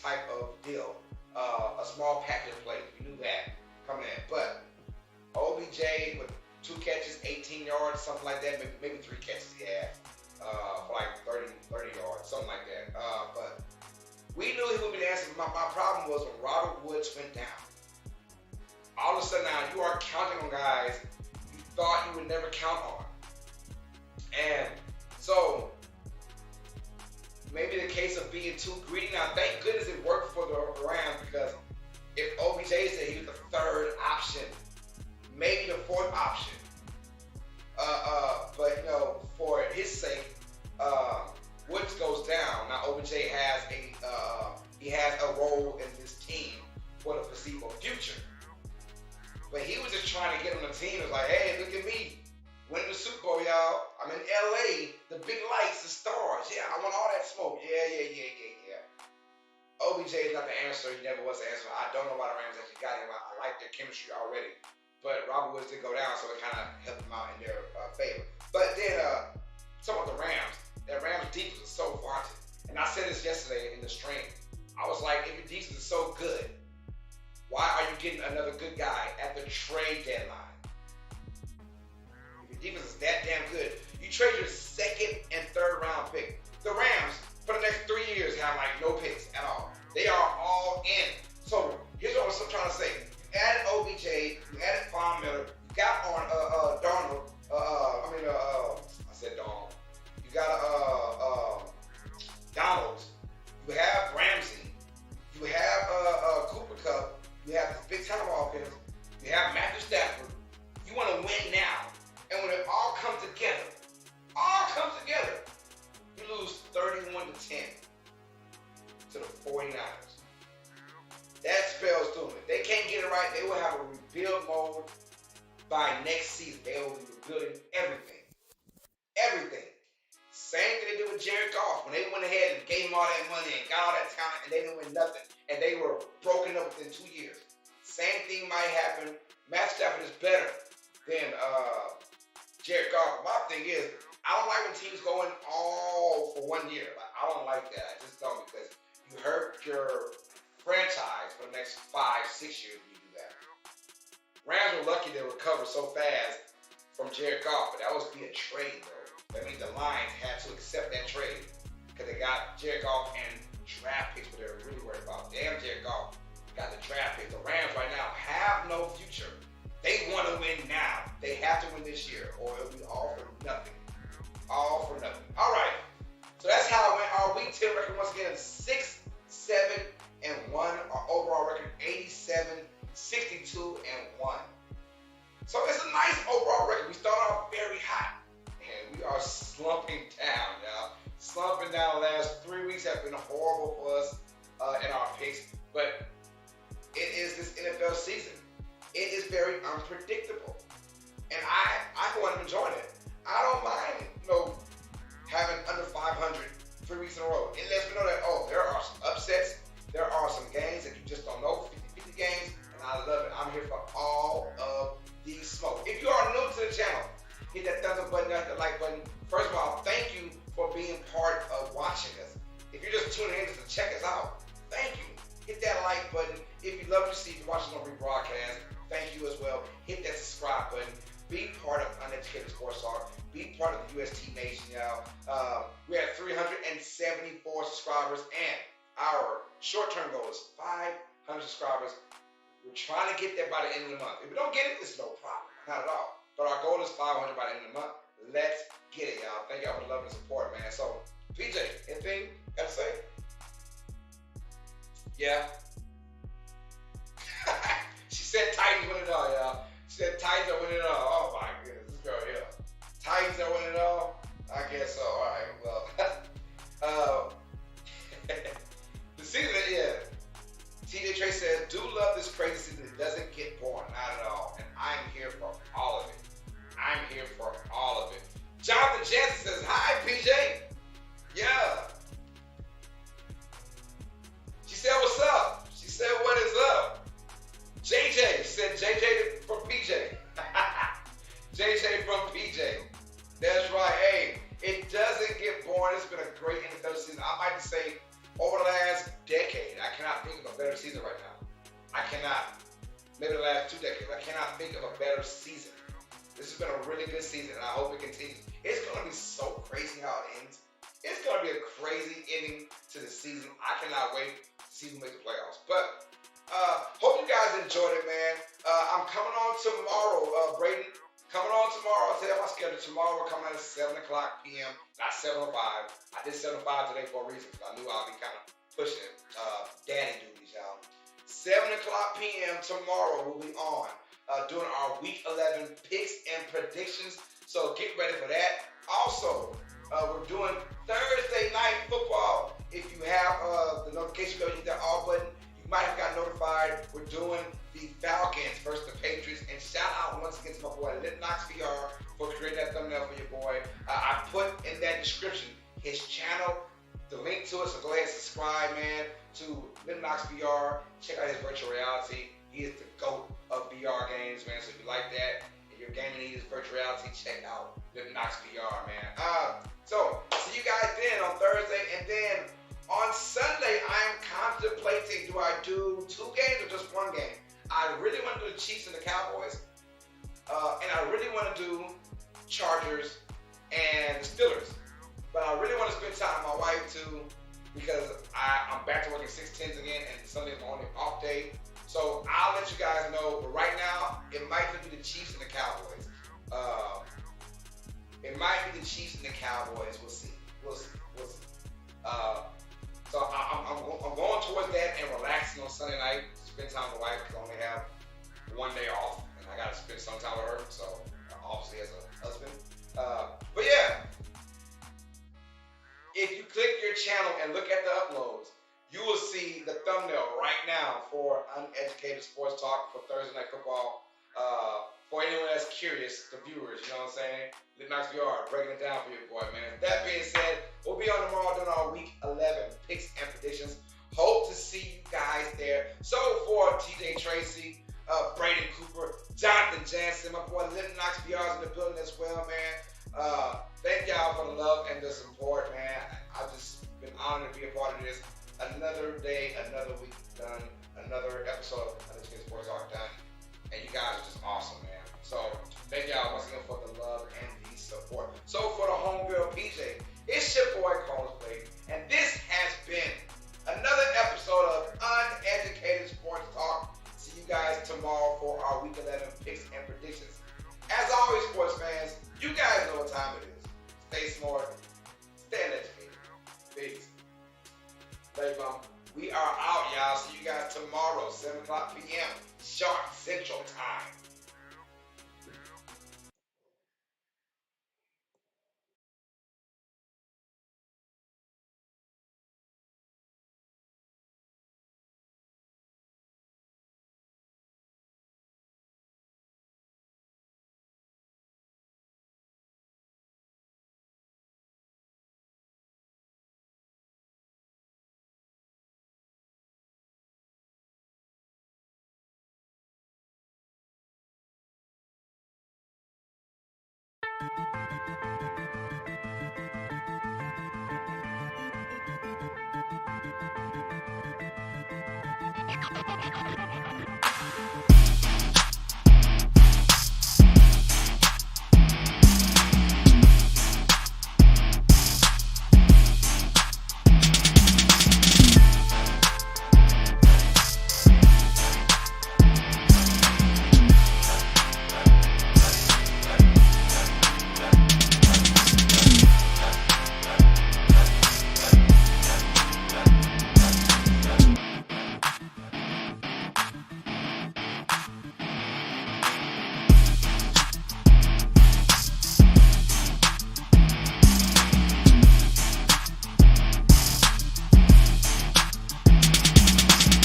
type of deal. A small package play. We knew that coming in. But OBJ with 2 catches, 18 yards, something like that. Maybe 3 catches he had for like 30 yards, something like that. But we knew he would be the answer. My problem was when Robert Woods went down. All of a sudden now you are counting on guys you thought you would never count on. And so maybe the case of being too greedy. Now, thank goodness it worked for the Rams, because if OBJ said he was the 3rd option, maybe the 4th option. But you know, for his sake, Woods goes down. Now OBJ has a role in this team for the foreseeable future. But he was just trying to get on the team. It was like, hey, look at me. Winning the Super Bowl, y'all. I'm in LA, the big lights, the stars. Yeah, I want all that smoke. Yeah. OBJ is not the answer. He never was the answer. I don't know why the Rams actually got him. I like their chemistry already. But Robert Woods did go down, so it kind of helped them out in their favor. But then, talking about the Rams, that Rams defense is so vaunted. And I said this yesterday in the stream. I was like, if your defense is so good, why are you getting another good guy at the trade deadline? Defense is that damn good. You trade your 2nd and 3rd round pick. The Rams, for the next 3 years, have like no picks at all. They are all in. So here's what I'm trying to say. You added OBJ, you added Von Miller, you got on Darnold. I said Darnold. You got Donald. You have Ramsey. You have Cooper Kupp. You have this big time offense. You have Matthew Stafford. You want to win now. And when it all comes together, you lose 31-10 to the 49ers. That spells doom. If they can't get it right, they will have a rebuild mode by next season. They will be rebuilding everything. Everything. Same thing they did with Jared Goff when they went ahead and gave him all that money and got all that talent and they didn't win nothing. And they were broken up within 2 years. Same thing might happen. Matt Stafford is better than Jared Goff. My thing is, I don't like when teams go in all for 1 year. Like, I don't like that. I just don't, because you hurt your franchise for the next 5, 6 years when you do that. Rams were lucky to recover so fast from Jared Goff, but that was via trade, though. That means the Lions had to accept that trade because they got Jared Goff and draft picks, but they were really worried about. Damn, Jared Goff got the draft picks. The Rams right now have no future. They want to win now. They have to win this year, or it'll be all for nothing. All for nothing. All right. So that's how it went. Our Week 10 record, once again, 6-7-1. Our overall record, 87-62-1. So it's a nice overall record. We started off very hot, and we are slumping down now. Slumping down the last 3 weeks have been horrible for us in our picks, but it is this NFL season. It is very unpredictable, and I go and enjoy it. I don't mind, having under 500 3 weeks in a row. It lets me know that, there are some upsets. There are some games that you just don't know, 50-50 games, and I love it. I'm here for all of the smoke. If you are new to the channel, hit that thumbs up button, hit that like button. First of all, thank you for being part of watching us. If you're just tuning in just to check us out, thank you. Hit that like button. If you love to see, if you're watching on rebroadcast, thank you as well. Hit that subscribe button. Be part of Uneducated Sports Talk. Be part of the UST Nation, y'all. We're at 374 subscribers, and our short-term goal is 500 subscribers. We're trying to get there by the end of the month. If we don't get it, it's no problem. Not at all. But our goal is 500 by the end of the month. Let's get it, y'all. Thank y'all for the love and support, man. So, PJ, anything got to say? Yeah. She said Titans win it all, y'all. She said Titans are winning it all. Oh, my goodness. This girl here. Titans are winning it all? I guess so. All right. Well, the season, yeah. TJ Trey says, do love this crazy season. It doesn't get boring. Not at all. And I'm here for all of it. I'm here for all of it. Jonathan Jansen says, hi, PJ. Yeah. She said, what's up? She said, what is up? JJ. She said, JJ from PJ. JJ from PJ. That's right. Hey, it doesn't get boring. It's been a great NFL season. I might say over the last decade, I cannot think of a better season right now. I cannot. Maybe the last 2 decades. I cannot think of a better season. This has been a really good season, and I hope it continues. It's going to be so crazy how it ends. It's going to be a crazy ending to the season. I cannot wait to see who makes the playoffs. But hope you guys enjoyed it, man. I'm coming on tomorrow, Braden. Coming on tomorrow. I'll tell you my schedule. Tomorrow we're coming at 7 o'clock p.m., not 7:05. I did 7:05 today for a reason, because I knew I'll be kind of pushing daddy duties, y'all. 7 o'clock p.m. tomorrow we'll be on doing our Week 11 picks and predictions. So get ready for that. Also, we're doing Thursday night football. If you have the notification bell, hit that all button. You might have got notified. We're doing the Falcons versus the Patriots. And shout out once again to my boy Litnox VR for creating that thumbnail for your boy. I put in that description his channel, the link to it. So go ahead and subscribe, man, to Litnox VR. Check out his virtual reality. He is the GOAT of VR games, man. So if you like that and your gaming needs virtual reality, check out Litnox VR, man. So see you guys then on Thursday, and then on Sunday I am contemplating, do I do 2 games or just 1 game? I really want to do the Chiefs and the Cowboys, and I really want to do Chargers and the Steelers. But I really want to spend time with my wife too, because I'm back to working 6/10s again, and Sunday's my only off day. So I'll let you guys know. But right now, it might be the Chiefs and the Cowboys. It might be the Chiefs and the Cowboys. We'll see. We'll see. So I'm going towards that and relaxing on Sunday night. Spend time with the wife, because I only have 1 day off, and I got to spend some time with her. So obviously as a husband. But yeah, if you click your channel and look at the uploads, you will see the thumbnail right now for Uneducated Sports Talk for Thursday Night Football. For anyone that's curious, the viewers, you know what I'm saying? Litnox VR, breaking it down for you, boy, man. That being said, we'll be on tomorrow doing our Week 11 picks and predictions. Hope to see you guys there. So for TJ Tracy, Braden Cooper, Jonathan Jansen, my boy Lynn Knox PR's in the building as well, man. Thank y'all for the love and the support, man. I've just been honored to be a part of this. Another day, another week done, another episode of Untitled Sports Talk done. And you guys are just awesome, man. So thank y'all once again for the love and the support. So for the homegirl PJ, it's your boy Carlos Blake, and this has been another episode of Uneducated Sports Talk. See you guys tomorrow for our Week 11 picks and predictions. As always, sports fans, you guys know what time it is. Stay smart, stay educated. Peace. Play bum. We are out, y'all. See you guys tomorrow, 7 o'clock p.m. sharp Central Time.